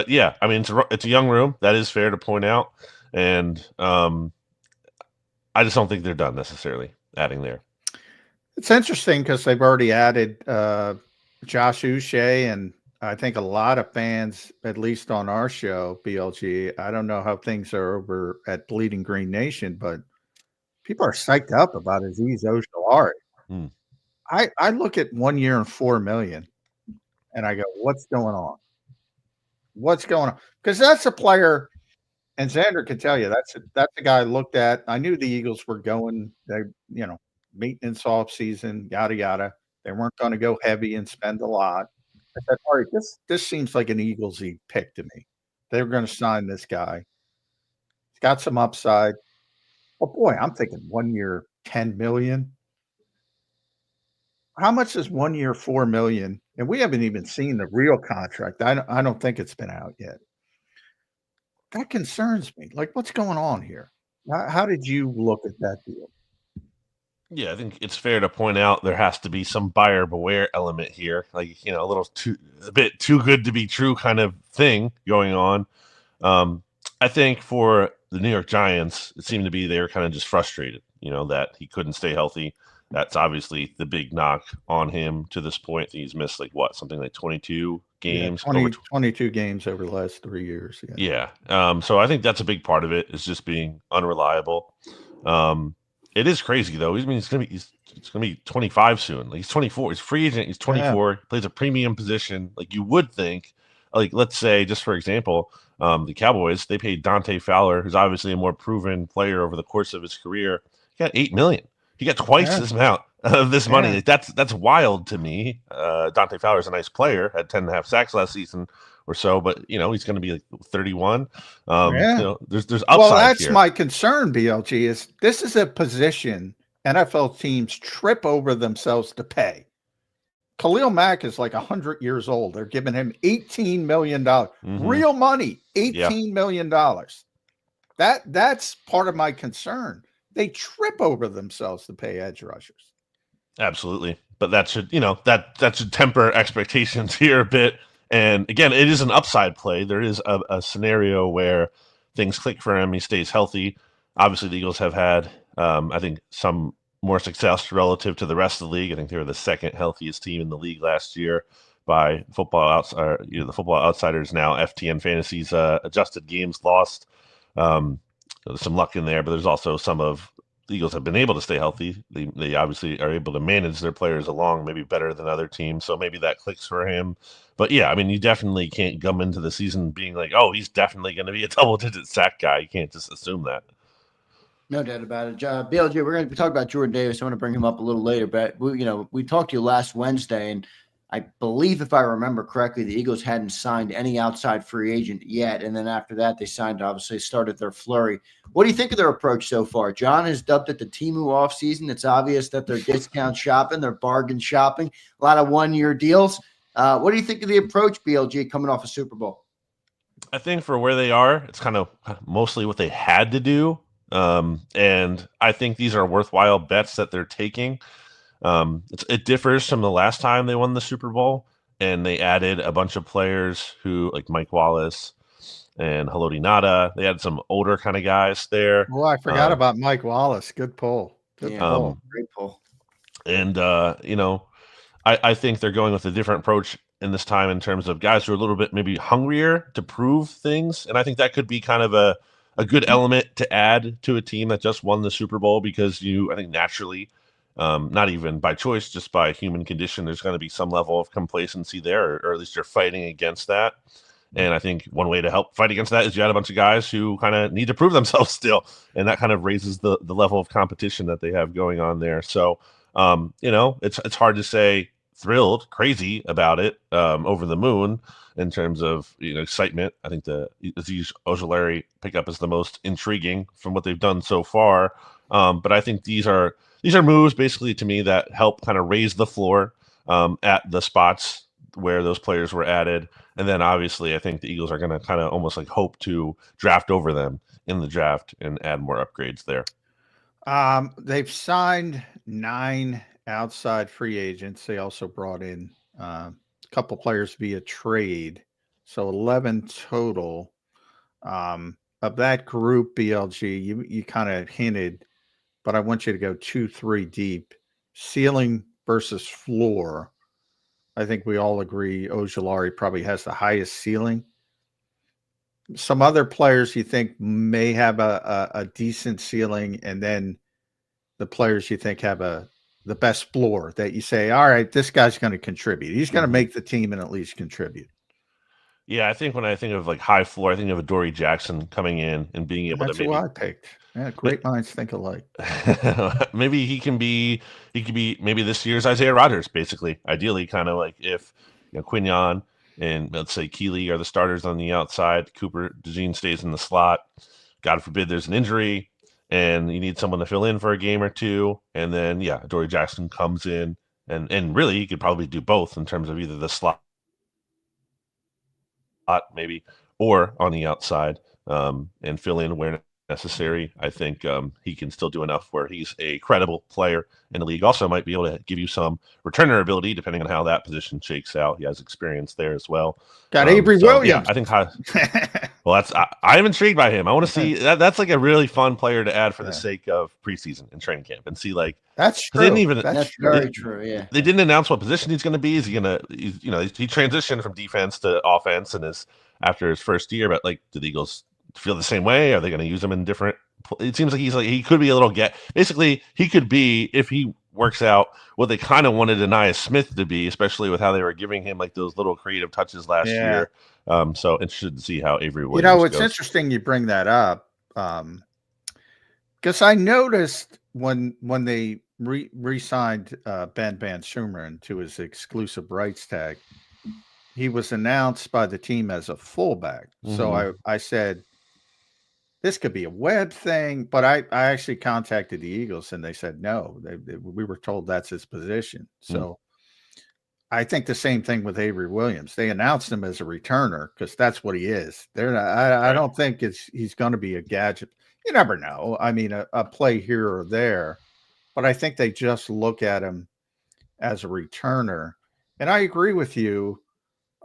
yeah, I mean, it's a young room. That is fair to point out. And I just don't think they're done necessarily adding there. It's interesting because they've already added Josh Uche, and I think a lot of fans, at least on our show, BLG, I don't know how things are over at Bleeding Green Nation, but people are psyched up about Azeez Ojulari. I look at 1 year and $4 million, and I go, what's going on? What's going on? Because that's a player, and Zander can tell you, that's the guy I looked at. I knew the Eagles were going, maintenance off season, yada, yada. They weren't going to go heavy and spend a lot. I said, all right, this seems like an Eagles-y pick to me. They were going to sign this guy. He's got some upside. Oh, boy, I'm thinking 1 year, $10 million. How much is 1 year, $4 million? And we haven't even seen the real contract. I don't think it's been out yet. That concerns me. Like, what's going on here? How did you look at that deal? Yeah, I think it's fair to point out there has to be some buyer beware element here, like a bit too good to be true kind of thing going on. I think for the New York Giants, it seemed to be they were kind of just frustrated, that he couldn't stay healthy. That's obviously the big knock on him to this point. He's missed something like 22 games. Yeah, 22 games over the last 3 years. Yeah. So I think that's a big part of it, is just being unreliable. It is crazy though. He's gonna be 25 soon. He's 24. He's free agent. He's 24. He plays a premium position. You would think, let's say, just for example, the Cowboys, they paid Dante Fowler, who's obviously a more proven player over the course of his career. He got $8 million. He got twice this amount of this money. That's wild to me. Dante Fowler's a nice player, had 10.5 sacks last season or so, but he's going to be 31. There's upside. Well, that's here. my concern, BLG, is this is a position NFL teams trip over themselves to pay. Khalil Mack is 100 years old. They're giving him $18 million. Real money, $18 million. That's part of my concern. They trip over themselves to pay edge rushers. Absolutely. But that should, that should temper expectations here a bit. And again, it is an upside play. There is a scenario where things click for him. He stays healthy. Obviously, the Eagles have had, I think, some more success relative to the rest of the league. I think they were the second healthiest team in the league last year by Football Outsider. The Football Outsiders now FTN Fantasy's adjusted games lost. There's some luck in there, but there's also some of the Eagles have been able to stay healthy. They obviously are able to manage their players along maybe better than other teams. So maybe that clicks for him. But yeah, I mean, you definitely can't come into the season being like, oh, he's definitely going to be a double-digit sack guy. You can't just assume that. No doubt about it. BLJ, we're going to talk about Jordan Davis. I want to bring him up a little later, but we talked to you last Wednesday, and I believe, if I remember correctly, the Eagles hadn't signed any outside free agent yet. And then after that, they started their flurry. What do you think of their approach so far? John has dubbed it the Temu offseason. It's obvious that they're discount shopping, they're bargain shopping, a lot of one-year deals. What do you think of the approach, BLG, coming off a Super Bowl? I think for where they are, it's kind of mostly what they had to do. And I think these are worthwhile bets that they're taking. It differs from the last time they won the Super Bowl, and they added a bunch of players who, like Mike Wallace and Haloti Ngata. They had some older kind of guys there. Well, I forgot about Mike Wallace. Good pull. Great pull. And I think they're going with a different approach in this time in terms of guys who are a little bit maybe hungrier to prove things, and I think that could be kind of a good element to add to a team that just won the Super Bowl, because I think naturally, not even by choice, just by human condition, there's going to be some level of complacency there, or at least you're fighting against that. And I think one way to help fight against that is you add a bunch of guys who kind of need to prove themselves still, and that kind of raises the level of competition that they have going on there. So, it's hard to say thrilled, crazy about it, over the moon in terms of excitement. I think the Azeez Ojulari pickup is the most intriguing from what they've done so far. But I think these are moves basically to me that help kind of raise the floor at the spots where those players were added. And then obviously I think the Eagles are going to kind of almost hope to draft over them in the draft and add more upgrades there. They've signed 9 outside free agents. They also brought in a couple players via trade. So 11 total. Of that group, BLG, you kind of hinted, but I want you to go 2-3 deep. Ceiling versus floor. I think we all agree Ojulari probably has the highest ceiling. Some other players you think may have a decent ceiling, and then the players you think have the best floor that you say, all right, this guy's going to contribute. He's going to make the team and at least contribute. Yeah, I think when I think of high floor, I think of Adoree Jackson coming in and being able That's to maybe. That's who I picked. Yeah, great minds think alike. Maybe he could be maybe this year's Isaiah Rodgers, basically. Ideally, kind of like if Quinion and let's say Keeley are the starters on the outside, Cooper DeJean stays in the slot. God forbid there's an injury and you need someone to fill in for a game or two, and then Adoree Jackson comes in and really he could probably do both in terms of either the slot maybe or on the outside and fill in where necessary. I think he can still do enough where he's a credible player in the league. Also might be able to give you some returner ability depending on how that position shakes out. He has experience there as well. Got Avery Williams. Yeah, I think well, I'm intrigued by him. I want to see that's like a really fun player to add for the sake of preseason and training camp and see like that's true. They didn't even, that's very true. Yeah, they didn't announce what position he's going to be. Is he going to, he transitioned from defense to offense and is after his first year. But like, do the Eagles feel the same way? Are they going to use him in different? It seems like he could be a little basically he could be, if he works out, what they kind of wanted Anaya Smith to be, especially with how they were giving him like those little creative touches last year. So interested to see how Avery Williams it's goes. interesting you bring that up because I noticed when they re-signed Ben Van Sumeren to his exclusive rights tag, he was announced by the team as a fullback. So I said, this could be a web thing, but I actually contacted the Eagles and they said, no, we were told that's his position. So I think the same thing with Avery Williams. They announced him as a returner because that's what he is. I don't think he's going to be a gadget. You never know. I mean, a play here or there, but I think they just look at him as a returner. And I agree with you.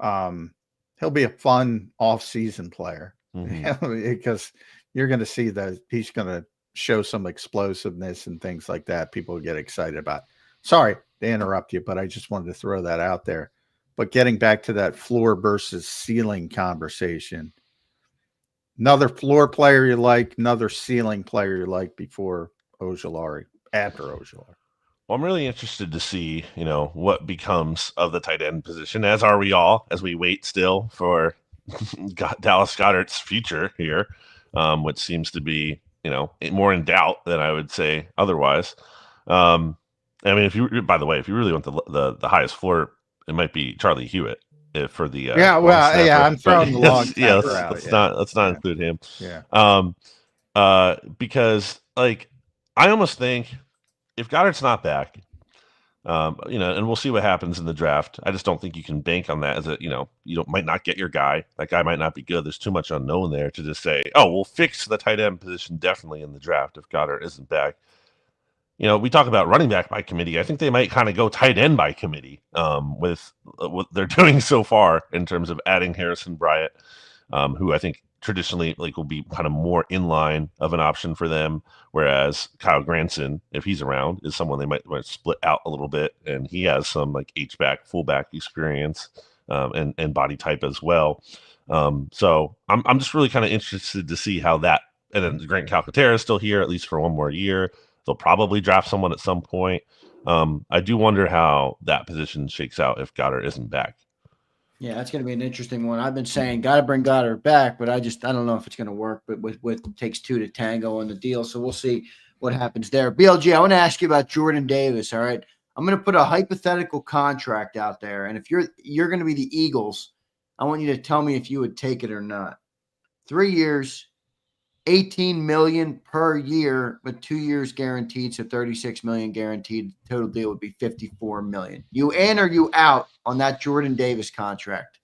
He'll be a fun off-season player because you're going to see that he's going to show some explosiveness and things like that. People get excited about. Sorry to interrupt you, but I just wanted to throw that out there. But getting back to that floor versus ceiling conversation, another floor player you like, another ceiling player you like before Ojulari, after Ojulari. Well, I'm really interested to see, what becomes of the tight end position, as are we all, as we wait still for Dallas Goedert's future here, which seems to be, more in doubt than I would say otherwise. I mean, if you really want the highest floor, it might be Charlie Hewitt for the I'm throwing the long let's not include him. Yeah. Because like I almost think if Goddard's not back, and we'll see what happens in the draft. I just don't think you can bank on that as might not get your guy. That guy might not be good. There's too much unknown there to just say, oh, we'll fix the tight end position definitely in the draft if Goddard isn't back. We talk about running back by committee. I think they might kind of go tight end by committee with what they're doing so far in terms of adding Harrison Bryant, who I think traditionally will be kind of more in line of an option for them. Whereas Kyle Granson, if he's around, is someone they might split out a little bit. And he has some H-back, fullback experience and body type as well. So I'm just really kind of interested to see how that, and then Grant Calcaterra is still here, at least for one more year. They'll probably draft someone at some point. I do wonder how that position shakes out if Goddard isn't back. Yeah, that's going to be an interesting one. I've been saying got to bring Goddard back, but I don't know if it's going to work. But with takes two to tango on the deal, so we'll see what happens there. BLG, I want to ask you about Jordan Davis. All right, I'm going to put a hypothetical contract out there, and if you're going to be the Eagles, I want you to tell me if you would take it or not. 3 years. $18 million per year with 2 years guaranteed, so $36 million guaranteed. Total deal would be $54 million. You in or you out on that Jordan Davis contract?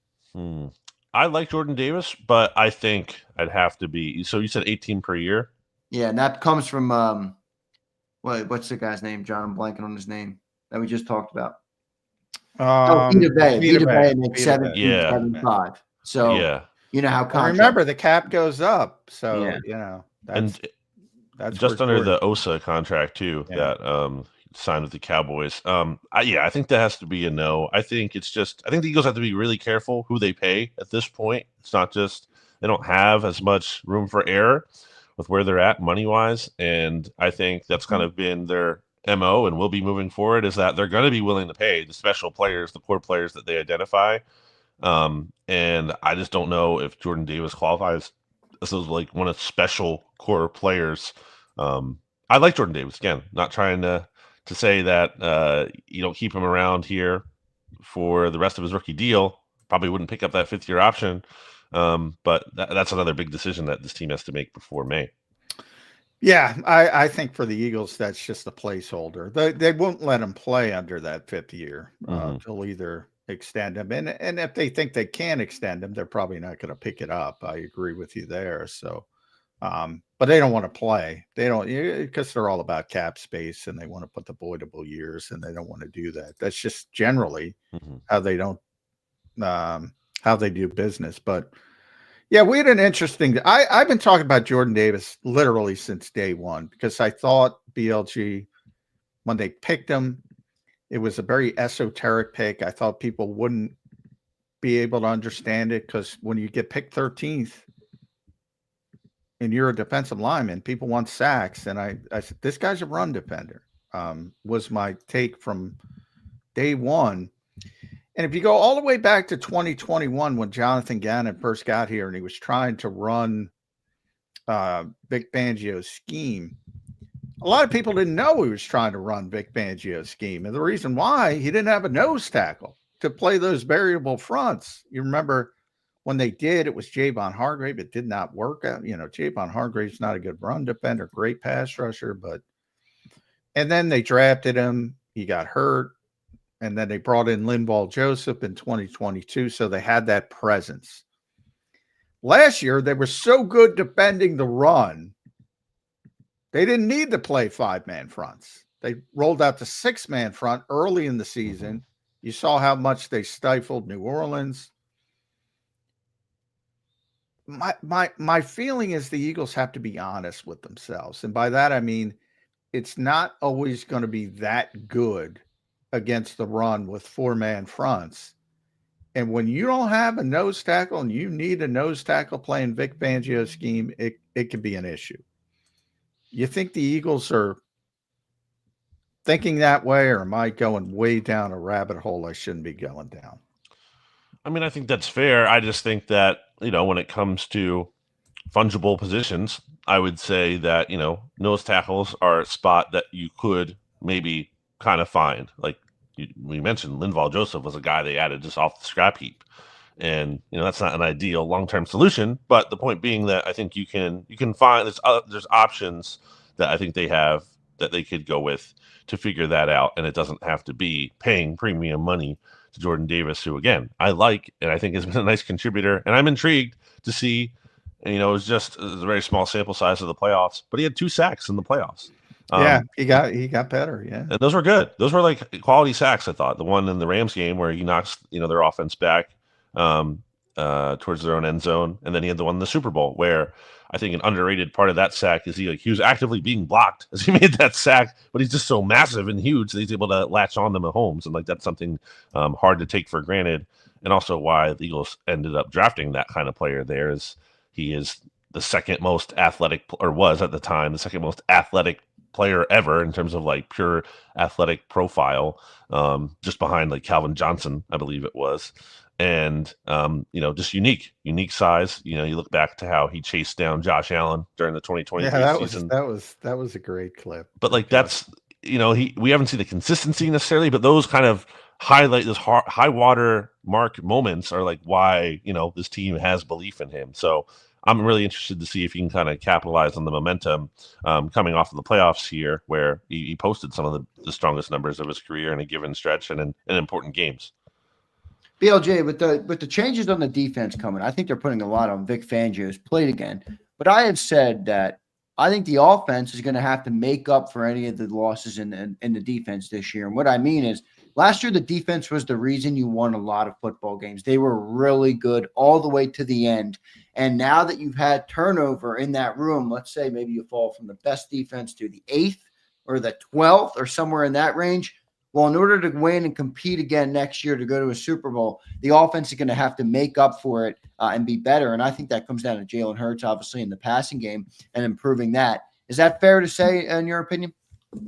I like Jordan Davis, but I think I'd have to be. So you said 18 per year? Yeah, and that comes from what's the guy's name? John, I'm blanking on his name that we just talked about. Vita Bay makes 17.75. So yeah. You know how remember the cap goes up, so that's just under the Osa contract too that signed with the Cowboys. I think that has to be a no. I think the Eagles have to be really careful who they pay at this point. It's not just they don't have as much room for error with where they're at money wise, and I think that's kind of been their MO and will be moving forward. Is that they're going to be willing to pay the special players, the core players that they identify. And I just don't know if Jordan Davis qualifies as one of special core players. I like Jordan Davis, again, not trying to say that you don't keep him around here for the rest of his rookie deal. Probably wouldn't pick up that 5th-year option. But that's another big decision that this team has to make before May. Yeah, I think for the Eagles, that's just a placeholder. They won't let him play under that 5th year. They'll either extend him, and if they think they can extend him, they're probably not going to pick it up. I agree with you there. So But they don't want to play. They don't, because they're all about cap space and they want to put the voidable years, and they don't want to do that. That's just generally how they don't, how they do business. But yeah, we had an interesting. I've been talking about Jordan Davis literally since day one, because I thought BLG, when they picked him, it was a very esoteric pick. I thought people wouldn't be able to understand it, because when you get picked 13th and you're a defensive lineman, people want sacks. And I said, this guy's a run defender, was my take from day one. And if you go all the way back to 2021, when Jonathan Gannon first got here and he was trying to run Vic Fangio's scheme, a lot of people didn't know he was trying to run Vic Fangio's scheme. And the reason why, he didn't have a nose tackle to play those variable fronts. You remember when they did, it was Javon Hargrave. It did not work out. Javon Hargrave's not a good run defender, great pass rusher, and then they drafted him. He got hurt. And then they brought in Linval Joseph in 2022. So they had that presence. Last year, they were so good defending the run, they didn't need to play 5-man fronts. They rolled out the 6-man front early in the season. You saw how much they stifled New Orleans. My feeling is the Eagles have to be honest with themselves. And by that, I mean, it's not always going to be that good against the run with 4-man fronts. And when you don't have a nose tackle and you need a nose tackle playing Vic Fangio's scheme, it can be an issue. You think the Eagles are thinking that way, or am I going way down a rabbit hole I shouldn't be going down? I mean, I think that's fair. I just think that, when it comes to fungible positions, I would say that, nose tackles are a spot that you could maybe kind of find. Like we mentioned, Linval Joseph was a guy they added just off the scrap heap. And, that's not an ideal long-term solution. But the point being that I think you can find there's options that I think they have that they could go with to figure that out. And it doesn't have to be paying premium money to Jordan Davis, who, again, I like and I think has been a nice contributor. And I'm intrigued to see, it was a very small sample size of the playoffs, but he had 2 sacks in the playoffs. He got better. Yeah. And those were good. Those were like quality sacks, I thought. The one in the Rams game where he knocks, their offense back towards their own end zone. And then he had the one in the Super Bowl where I think an underrated part of that sack is he was actively being blocked as he made that sack, but he's just so massive and huge that he's able to latch on to Mahomes. And that's something hard to take for granted. And also why the Eagles ended up drafting that kind of player there is he is the second most athletic, or was at the time, the second most athletic player ever in terms of pure athletic profile, just behind Calvin Johnson, I believe it was. And, just unique size. You look back to how he chased down Josh Allen during the 2023 season. That was a great clip. But that's, we haven't seen the consistency necessarily, but those kind of highlight those high water mark moments are why, this team has belief in him. So I'm really interested to see if he can kind of capitalize on the momentum coming off of the playoffs here, where he posted some of the strongest numbers of his career in a given stretch and in important games. BLJ, with the changes on the defense coming, I think they're putting a lot on Vic Fangio's plate again. But I have said that I think the offense is going to have to make up for any of the losses in the defense this year. And what I mean is, last year the defense was the reason you won a lot of football games. They were really good all the way to the end. And now that you've had turnover in that room, let's say maybe you fall from the best defense to the 8th or the 12th or somewhere in that range. Well, in order to win and compete again next year to go to a Super Bowl, the offense is going to have to make up for it and be better. And I think that comes down to Jalen Hurts, obviously, in the passing game and improving that. Is that fair to say, in your opinion?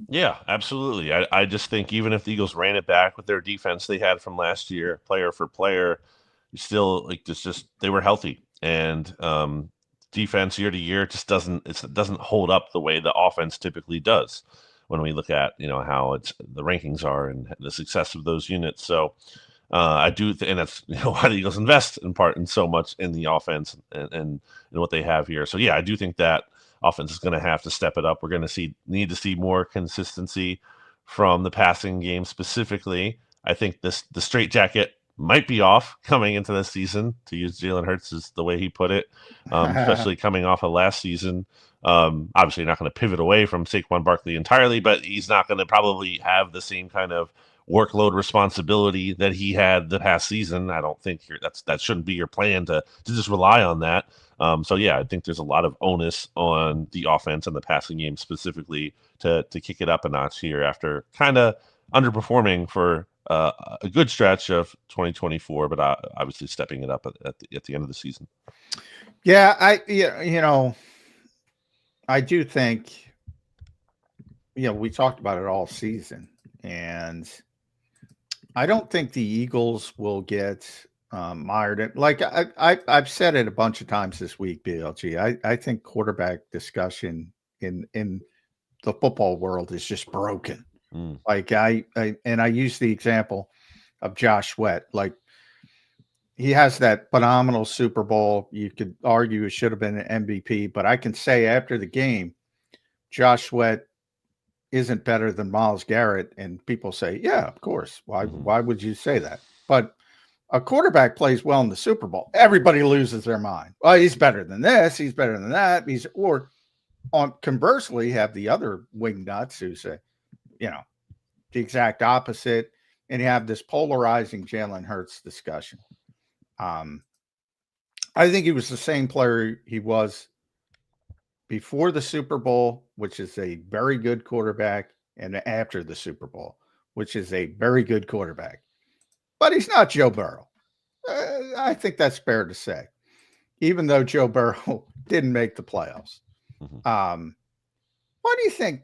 Yeah, absolutely. I just think even if the Eagles ran it back with their defense they had from last year, player for player, still they were healthy. And defense year to year just doesn't hold up the way the offense typically does when we look at how the rankings are and the success of those units. So I do, and that's why the Eagles invest in part in so much in the offense and what they have here. So yeah, I do think that offense is going to have to step it up. We're going to need to see more consistency from the passing game specifically. I think the straitjacket might be off coming into this season, to use Jalen Hurts is the way he put it, especially coming off of last season. Obviously, you're not going to pivot away from Saquon Barkley entirely, but he's not going to probably have the same kind of workload responsibility that he had the past season. I don't think that shouldn't be your plan to just rely on that. So yeah, I think there's a lot of onus on the offense and the passing game specifically to kick it up a notch here after kind of underperforming for a good stretch of 2024, but obviously stepping it up at the end of the season. Yeah, I do think, we talked about it all season, and I don't think the Eagles will get mired in. Like I've said it a bunch of times this week, BLG. I think quarterback discussion in the football world is just broken. Like I use the example of Josh Sweat. Like, he has that phenomenal Super Bowl. You could argue it should have been an MVP, but I can say after the game, Josh Sweat isn't better than Myles Garrett, and people say, yeah, of course. Why would you say that? But a quarterback plays well in the Super Bowl, everybody loses their mind. Well, he's better than this, he's better than that. Conversely, have the other wing nuts who say, the exact opposite, and you have this polarizing Jalen Hurts discussion. I think he was the same player he was before the Super Bowl, which is a very good quarterback, and after the Super Bowl, which is a very good quarterback. But he's not Joe Burrow. I think that's fair to say, even though Joe Burrow didn't make the playoffs. Why do you think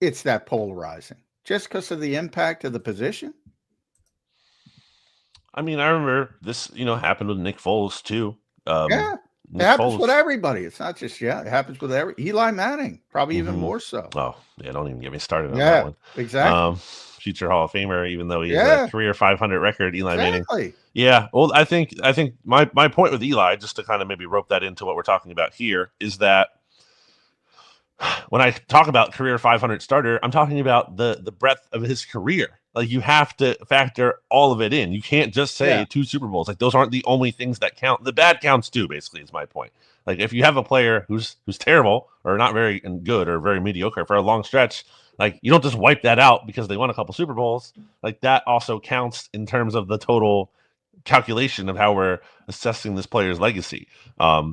it's that polarizing? Just because of the impact of the position? I mean, I remember this, happened with Nick Foles too. Yeah, it happens with everybody. It's not just, it happens with Eli Manning, probably even more so. Oh, yeah, don't even get me started on that one. Exactly. Future Hall of Famer, even though he has a career 500 record, Eli Manning. Yeah, well, I think my point with Eli, just to kind of maybe rope that into what we're talking about here, is that when I talk about career 500 starter, I'm talking about the breadth of his career. Like, you have to factor all of it in. You can't just say 2 Super Bowls. Like, those aren't the only things that count. The bad counts too, basically, is my point. Like, if you have a player who's terrible or not very good or very mediocre for a long stretch, like, you don't just wipe that out because they won a couple Super Bowls. Like, that also counts in terms of the total calculation of how we're assessing this player's legacy.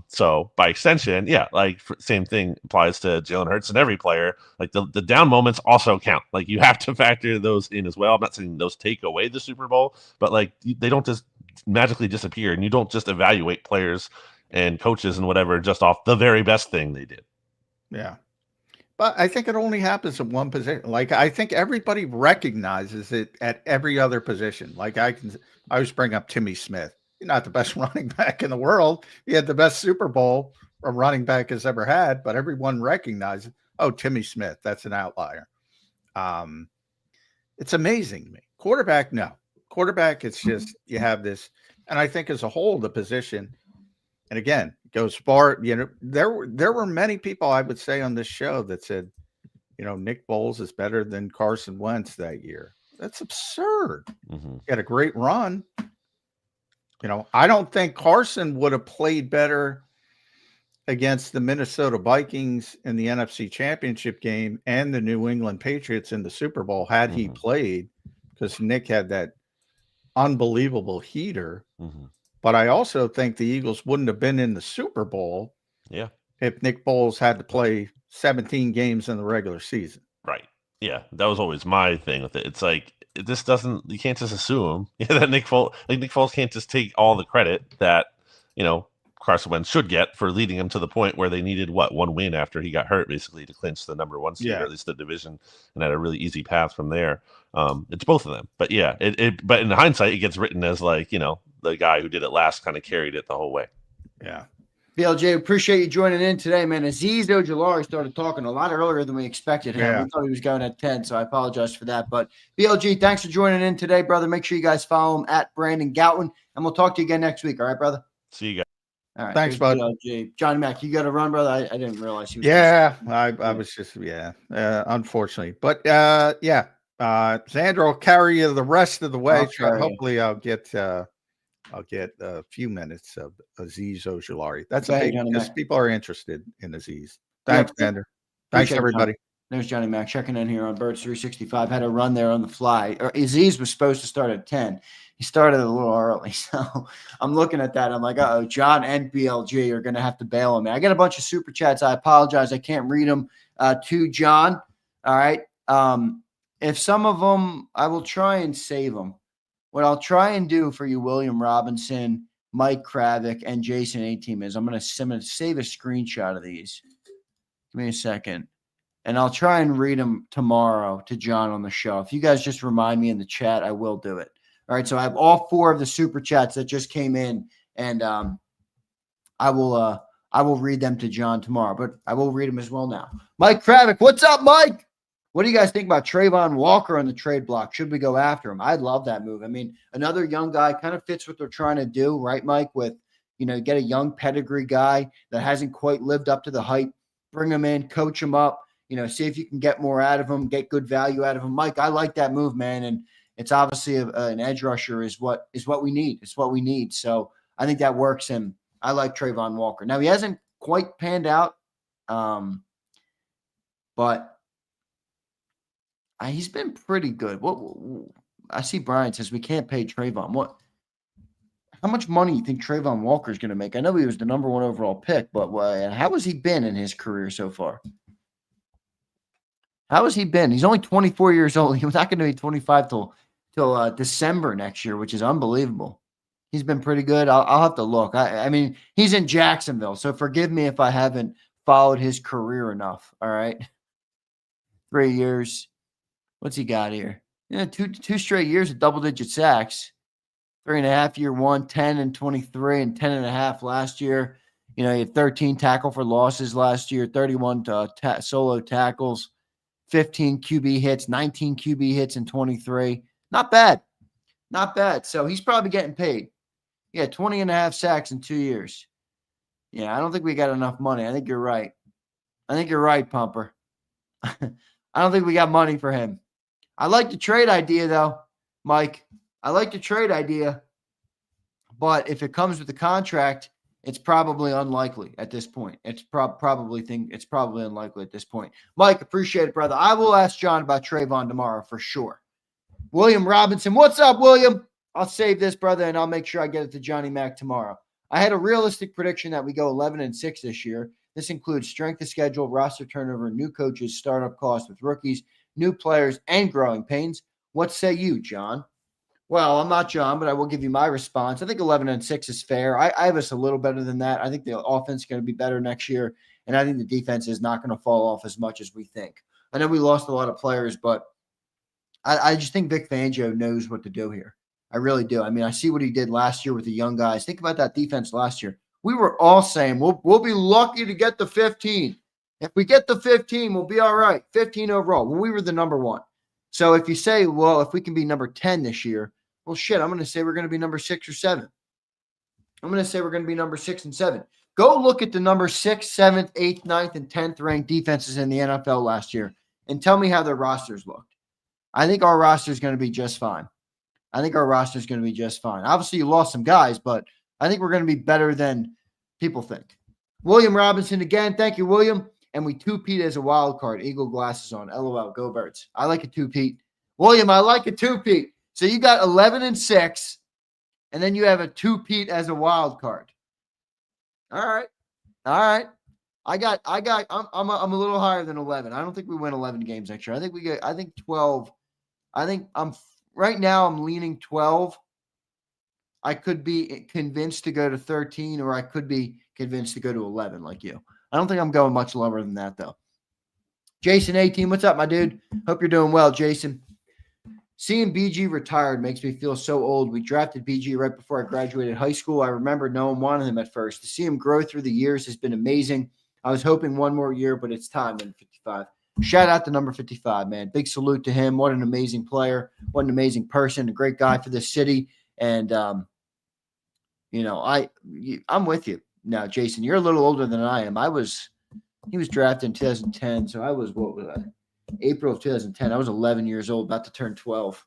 So by extension, same thing applies to Jalen Hurts and every player. Like, the down moments also count. Like, you have to factor those in as well. I'm not saying those take away the Super Bowl, but like, they don't just magically disappear, and you don't just evaluate players and coaches and whatever just off the very best thing they did. Yeah. But I think it only happens at one position. Like, I think everybody recognizes it at every other position. Like, I always bring up Timmy Smith. He's not the best running back in the world. He had the best Super Bowl a running back has ever had, but everyone recognizes, oh, Timmy Smith, that's an outlier. It's amazing to me. Quarterback, no. Quarterback, it's just, you have this, and I think as a whole, the position, and again, goes far. There were many people, I would say, on this show that said, Nick Foles is better than Carson Wentz that year. That's absurd. He had a great run. I don't think Carson would have played better against the Minnesota Vikings in the NFC Championship game and the New England Patriots in the Super Bowl had he played, because Nick had that unbelievable heater. But I also think the Eagles wouldn't have been in the Super Bowl if Nick Foles had to play 17 games in the regular season. Right. Yeah, that was always my thing with it. It's like, you can't just assume that Nick Foles can't just take all the credit that, Carson Wentz should get for leading him to the point where they needed one win after he got hurt, basically, to clinch the number 1 seed, or at least the division, and had a really easy path from there. It's both of them. But yeah, but in hindsight, it gets written as like, the guy who did it last kind of carried it the whole way. Yeah. BLJ, appreciate you joining in today, man. Azeez Ojulari started talking a lot earlier than we expected him. Yeah. We thought he was going at 10, so I apologize for that. But BLG, thanks for joining in today, brother. Make sure you guys follow him at Brandon Goutwin, and we'll talk to you again next week. All right, brother? See you guys. All right. Thanks, bud. BLG. Johnny Mac, you got to run, brother. I didn't realize he was. I was just, unfortunately. But, Zander will carry you the rest of the way. Hopefully, I'll get a few minutes of Aziz Ojulari. That's Go a ahead, big, Johnny because Mac. people are interested in Aziz. Thanks, Zander. Thanks, Appreciate it, everybody. John. There's Johnny Mac checking in here on Birds 365. Had a run there on the fly. Aziz was supposed to start at 10. He started a little early. So I'm looking at that. I'm like, uh-oh, John and BLG are going to have to bail on me. I got a bunch of super chats. I apologize. I can't read them to John. All right. If some of them, I will try and save them. What I'll try and do for you, William Robinson, Mike Kravick, and Jason A-Team, is I'm going to save a screenshot of these. Give me a second. And I'll try and read them tomorrow to John on the show. If you guys just remind me in the chat, I will do it. All right, so I have all 4 of the super chats that just came in, and I will read them to John tomorrow, but I will read them as well now. Mike Kravick, what's up, Mike? What do you guys think about Trayvon Walker on the trade block? Should we go after him? I'd love that move. I mean, another young guy kind of fits what they're trying to do, right, Mike? With, get a young pedigree guy that hasn't quite lived up to the hype. Bring him in, coach him up. See if you can get more out of him, get good value out of him. Mike, I like that move, man. And it's obviously an edge rusher is what we need. It's what we need. So I think that works. And I like Trayvon Walker. Now, he hasn't quite panned out, but he's been pretty good. I see Brian says we can't pay Trayvon. How much money do you think Trayvon Walker is going to make? I know he was the number 1 overall pick, but how has he been in his career so far? How has he been? He's only 24 years old. He's not going to be 25 till December next year, which is unbelievable. He's been pretty good. I'll have to look. I mean, he's in Jacksonville, so forgive me if I haven't followed his career enough. All right, 3 years. What's he got here? Two straight years of double-digit sacks. 3.5 year one, 10 and 23, and 10.5 last year. He had 13 tackle for losses last year, 31 solo tackles. 15 QB hits, 19 QB hits in 23. Not bad. Not bad. So he's probably getting paid. Yeah, 20.5 sacks in 2 years. Yeah, I don't think we got enough money. I think you're right. Pumper. I don't think we got money for him. I like the trade idea, though, Mike. I like the trade idea. But if it comes with the contract, it's probably unlikely at this point. It's probably unlikely at this point. Mike, appreciate it, brother. I will ask John about Trayvon tomorrow for sure. William Robinson, what's up, William? I'll save this, brother, and I'll make sure I get it to Johnny Mac tomorrow. I had a realistic prediction that we go 11-6 this year. This includes strength of schedule, roster turnover, new coaches, startup costs with rookies, new players, and growing pains. What say you, John? Well, I'm not John, but I will give you my response. I think 11-6 is fair. I have us a little better than that. I think the offense is going to be better next year, and I think the defense is not going to fall off as much as we think. I know we lost a lot of players, but I just think Vic Fangio knows what to do here. I really do. I mean, I see what he did last year with the young guys. Think about that defense last year. We were all saying we'll be lucky to get the 15. If we get the 15, we'll be all right. 15 overall. Well, we were the number 1. So if you say, well, if we can be number 10 this year, well, shit, I'm going to say we're going to be number 6 or 7. I'm going to say we're going to be number 6 and 7. Go look at the number 6th, 7th, 8th, 9th, and 10th ranked defenses in the NFL last year and tell me how their rosters looked. I think our roster is going to be just fine. Obviously, you lost some guys, but I think we're going to be better than people think. William Robinson again. Thank you, William. And we two-peat as a wild card. Eagle glasses on. LOL. Go Birds. I like a two-peat. William, I like a two-peat. So you got 11-6, and then you have a two-peat as a wild card. All right. I'm a little higher than 11. I don't think we win 11 games next year. I think 12. Right now I'm leaning 12. I could be convinced to go to 13, or I could be convinced to go to 11 like you. I don't think I'm going much lower than that, though. Jason A-Team, what's up, my dude? Hope you're doing well, Jason. Seeing BG retired makes me feel so old. We drafted BG right before I graduated high school. I remember no one wanted him at first. To see him grow through the years has been amazing. I was hoping one more year, but it's time. Number 55. Shout out to number 55, man. Big salute to him. What an amazing player. What an amazing person. A great guy for this city. And, I'm with you. Now, Jason, you're a little older than I am. He was drafted in 2010, so what was I? April of 2010. I was 11 years old, about to turn 12.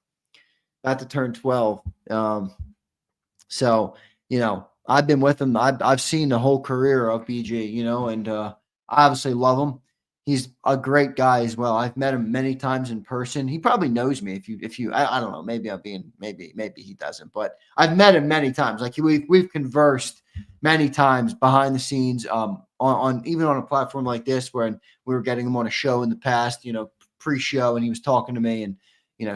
So, I've been with him. I've seen the whole career of BG, and I obviously love him. He's a great guy as well. I've met him many times in person. He probably knows me. I don't know. Maybe maybe he doesn't, but I've met him many times. Like we've conversed many times behind the scenes, on even on a platform like this, where we were getting him on a show in the past, pre-show, and he was talking to me and,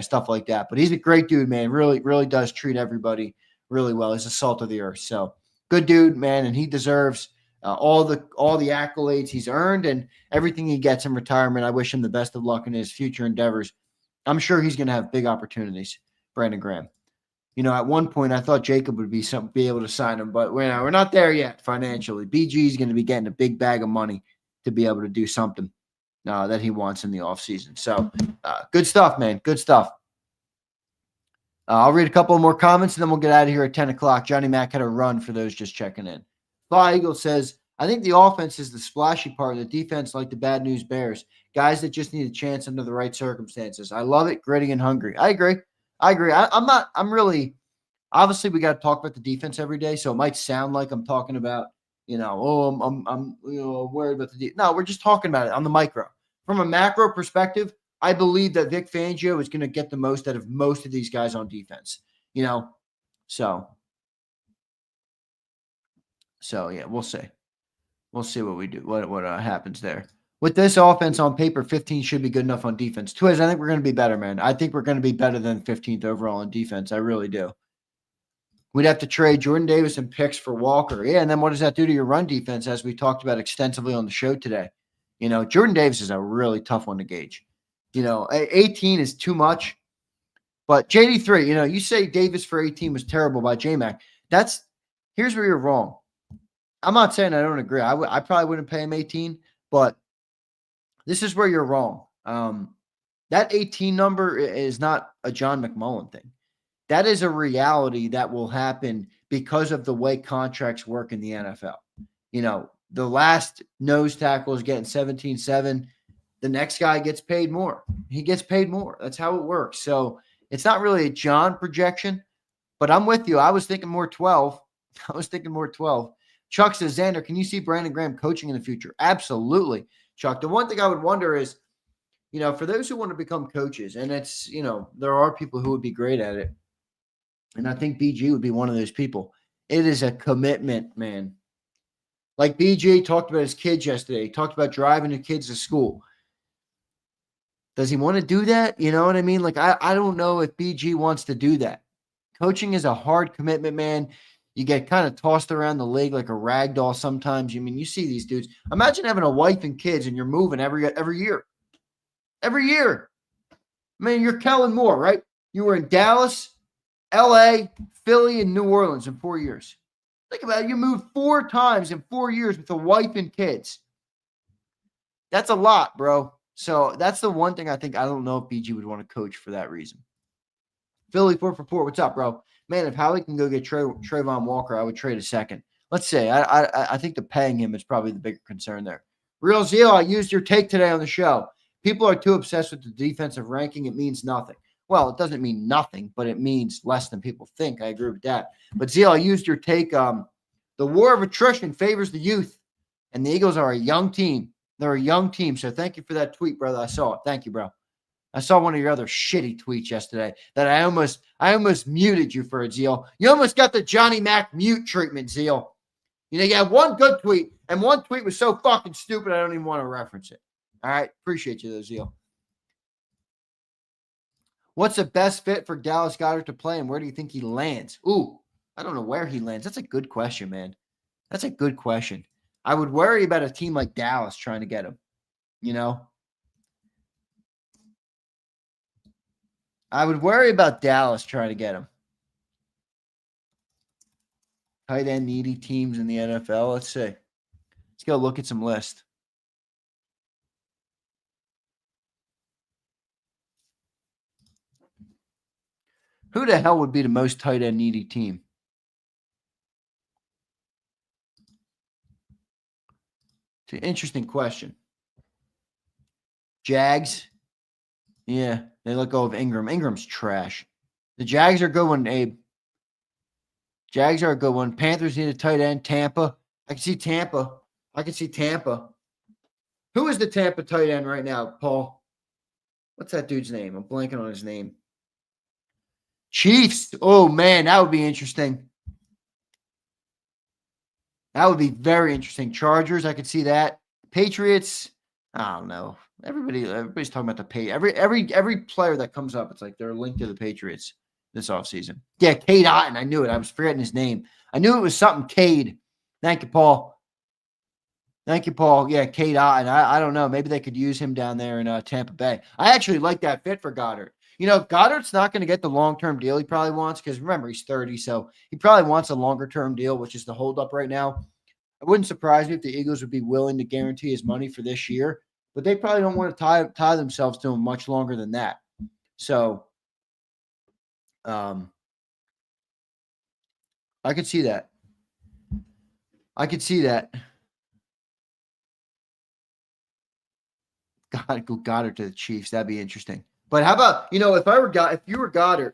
stuff like that. But he's a great dude, man. Really, really does treat everybody really well. He's a salt of the earth. So good dude, man. And he deserves all the accolades he's earned and everything he gets in retirement. I wish him the best of luck in his future endeavors. I'm sure he's going to have big opportunities, Brandon Graham. At one point I thought JAKIB would be able to sign him, but we're not there yet financially. BG is going to be getting a big bag of money to be able to do something that he wants in the offseason. So good stuff, man. Good stuff. I'll read a couple more comments and then we'll get out of here at 10 o'clock. Johnny Mack had a run for those just checking in. Fly Eagle says, I think the offense is the splashy part, and the defense like the bad news Bears. Guys that just need a chance under the right circumstances. I love it, gritty and hungry. I agree. I'm really, obviously we got to talk about the defense every day, so it might sound like I'm talking about, I'm worried about the defense. No, we're just talking about it on the micro. From a macro perspective, I believe that Vic Fangio is going to get the most out of most of these guys on defense, So yeah, we'll see. We'll see what we do, what happens there. With this offense on paper, 15 should be good enough on defense. Twiz, I think we're going to be better, man. I think we're going to be better than 15th overall on defense. I really do. We'd have to trade Jordan Davis and picks for Walker. Yeah, and then what does that do to your run defense, as we talked about extensively on the show today? Jordan Davis is a really tough one to gauge. 18 is too much. But JD3, you say Davis for 18 was terrible by J-Mac. Here's where you're wrong. I'm not saying I don't agree. I probably wouldn't pay him 18, but this is where you're wrong. That 18 number is not a John McMullen thing. That is a reality that will happen because of the way contracts work in the NFL. The last nose tackle is getting 17.7. The next guy gets paid more. He gets paid more. That's how it works. So it's not really a John projection, but I'm with you. I was thinking more 12. Chuck says, Zander, can you see Brandon Graham coaching in the future? Absolutely, Chuck. The one thing I would wonder is, for those who want to become coaches, and it's, there are people who would be great at it. And I think BG would be one of those people. It is a commitment, man. Like BG talked about his kids yesterday. He talked about driving the kids to school. Does he want to do that? You know what I mean? Like, I don't know if BG wants to do that. Coaching is a hard commitment, man. You get kind of tossed around the league like a rag doll sometimes. You see these dudes. Imagine having a wife and kids and you're moving every year. Every year. You're Kellen Moore, right? You were in Dallas, LA, Philly, and New Orleans in 4 years. Think about it. You moved 4 times in 4 years with a wife and kids. That's a lot, bro. So that's the one thing I don't know if BG would want to coach for that reason. Philly 444, what's up, bro? Man, if Howie can go get Trayvon Walker, I would trade a second. Let's say I think the paying him is probably the bigger concern there. Real Zeal, I used your take today on the show. People are too obsessed with the defensive ranking. It means nothing. Well, it doesn't mean nothing, but it means less than people think. I agree with that. But Zeal, I used your take. The war of attrition favors the youth, and the Eagles are a young team. They're a young team. So thank you for that tweet, brother. I saw it. Thank you, bro. I saw one of your other shitty tweets yesterday that I almost muted you for it, Zeal. You almost got the Johnny Mac mute treatment, Zeal. You had one good tweet, and one tweet was so fucking stupid I don't even want to reference it. All right? Appreciate you, though, Zeal. What's the best fit for Dallas Goedert to play, and where do you think he lands? Ooh, I don't know where he lands. That's a good question, man. That's a good question. I would worry about a team like Dallas trying to get him, I would worry about Dallas trying to get him. Tight end needy teams in the NFL. Let's see. Let's go look at some lists. Who the hell would be the most tight end needy team? It's an interesting question. Jags. Yeah, they let go of Ingram. Ingram's trash. The Jags are a good one, Abe. Jags are a good one. Panthers need a tight end. Tampa. I can see Tampa. Who is the Tampa tight end right now, Paul? What's that dude's name? I'm blanking on his name. Chiefs. Oh, man, that would be interesting. That would be very interesting. Chargers, I could see that. Patriots, I don't know. Everybody's talking about the Patriots. Every player that comes up, it's like they're linked to the Patriots this offseason. Yeah, Cade Otton. I knew it. I was forgetting his name. I knew it was something Cade. Thank you, Paul. Yeah, Cade Otton. I don't know. Maybe they could use him down there in Tampa Bay. I actually like that fit for Goddard. You know, if Goddard's not going to get the long-term deal he probably wants, because remember, he's 30, so he probably wants a longer-term deal, which is the holdup right now. It wouldn't surprise me if the Eagles would be willing to guarantee his money for this year, but they probably don't want to tie themselves to him much longer than that. So, I could see that. Goddard to the Chiefs. That'd be interesting. But how about, if you were Goddard,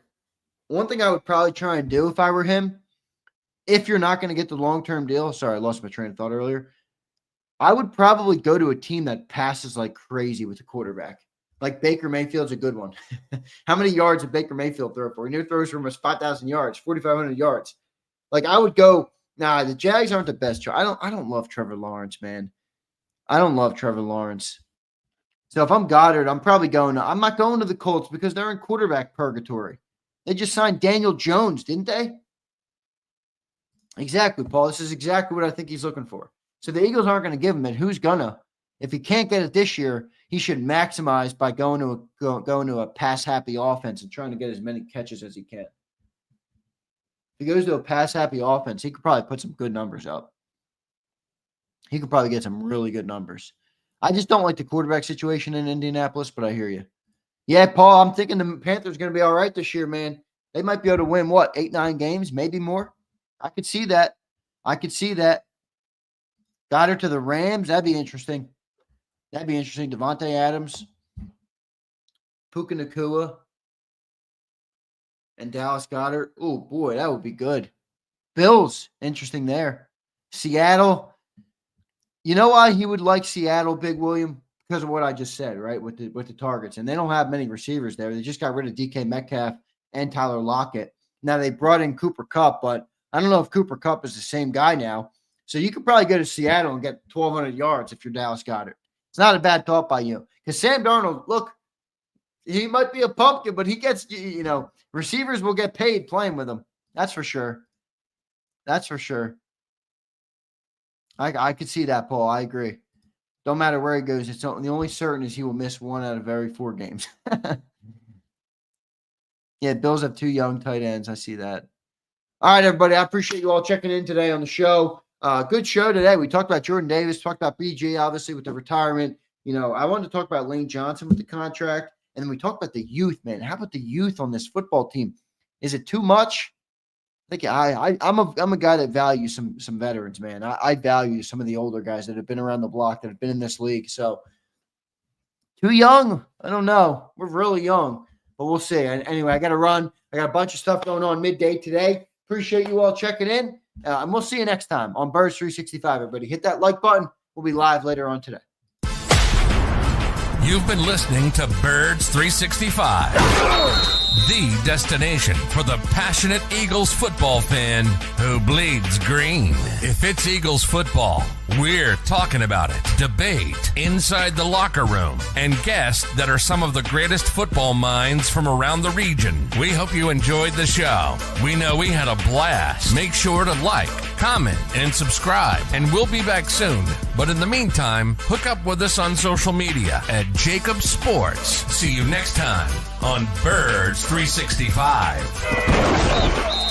one thing I would probably try and do if I were him, if you're not going to get the long-term deal, sorry, I lost my train of thought earlier, I would probably go to a team that passes like crazy with the quarterback. Like Baker Mayfield's a good one. How many yards did Baker Mayfield throw for? He throws for almost 5,000 yards, 4,500 yards. Like I would go, the Jags aren't the best. I don't love Trevor Lawrence, man. I don't love Trevor Lawrence. So if I'm Goddard, I'm not going to the Colts because they're in quarterback purgatory. They just signed Daniel Jones, didn't they? Exactly, Paul. This is exactly what I think he's looking for. So the Eagles aren't going to give him it. Who's gonna? If he can't get it this year, he should maximize by going to a pass-happy offense and trying to get as many catches as he can. If he goes to a pass-happy offense, he could probably put some good numbers up. He could probably get some really good numbers. I just don't like the quarterback situation in Indianapolis, but I hear you. Yeah, Paul, I'm thinking the Panthers are going to be all right this year, man. They might be able to win, 8-9 games, maybe more. I could see that. Goddard to the Rams, that'd be interesting. Devontae Adams, Puka Nacua, and Dallas Goedert. Oh, boy, that would be good. Bills, interesting there. Seattle. You know why he would like Seattle, Big William? Because of what I just said, right, with the targets. And they don't have many receivers there. They just got rid of DK Metcalf and Tyler Lockett. Now, they brought in Cooper Kupp, but I don't know if Cooper Kupp is the same guy now. So you could probably go to Seattle and get 1,200 yards if you're Dallas Goedert. It's not a bad thought by you. Because Sam Darnold, look, he might be a pumpkin, but he gets, receivers will get paid playing with him. That's for sure. I could see that, Paul. I agree. Don't matter where he goes. The only certain is he will miss 1 out of every 4 games. Yeah, Bills have 2 young tight ends. I see that. All right, everybody. I appreciate you all checking in today on the show. Good show today. We talked about Jordan Davis, talked about BG, obviously, with the retirement. I wanted to talk about Lane Johnson with the contract, and then we talked about the youth, man. How about the youth on this football team? Is it too much? I think I'm a guy that values some veterans, man. I value some of the older guys that have been around the block, that have been in this league. So, too young? I don't know. We're really young, but we'll see. Anyway, I got to run. I got a bunch of stuff going on midday today. Appreciate you all checking in, and we'll see you next time on Birds 365, everybody. Hit that like button. We'll be live later on today. You've been listening to Birds 365, the destination for the passionate Eagles football fan who bleeds green. If it's Eagles football, we're talking about it. Debate inside the locker room and guests that are some of the greatest football minds from around the region. We hope you enjoyed the show. We know we had a blast. Make sure to like, comment, and subscribe, and we'll be back soon. But in the meantime, hook up with us on social media at JAKIB Sports. See you next time on Birds 365.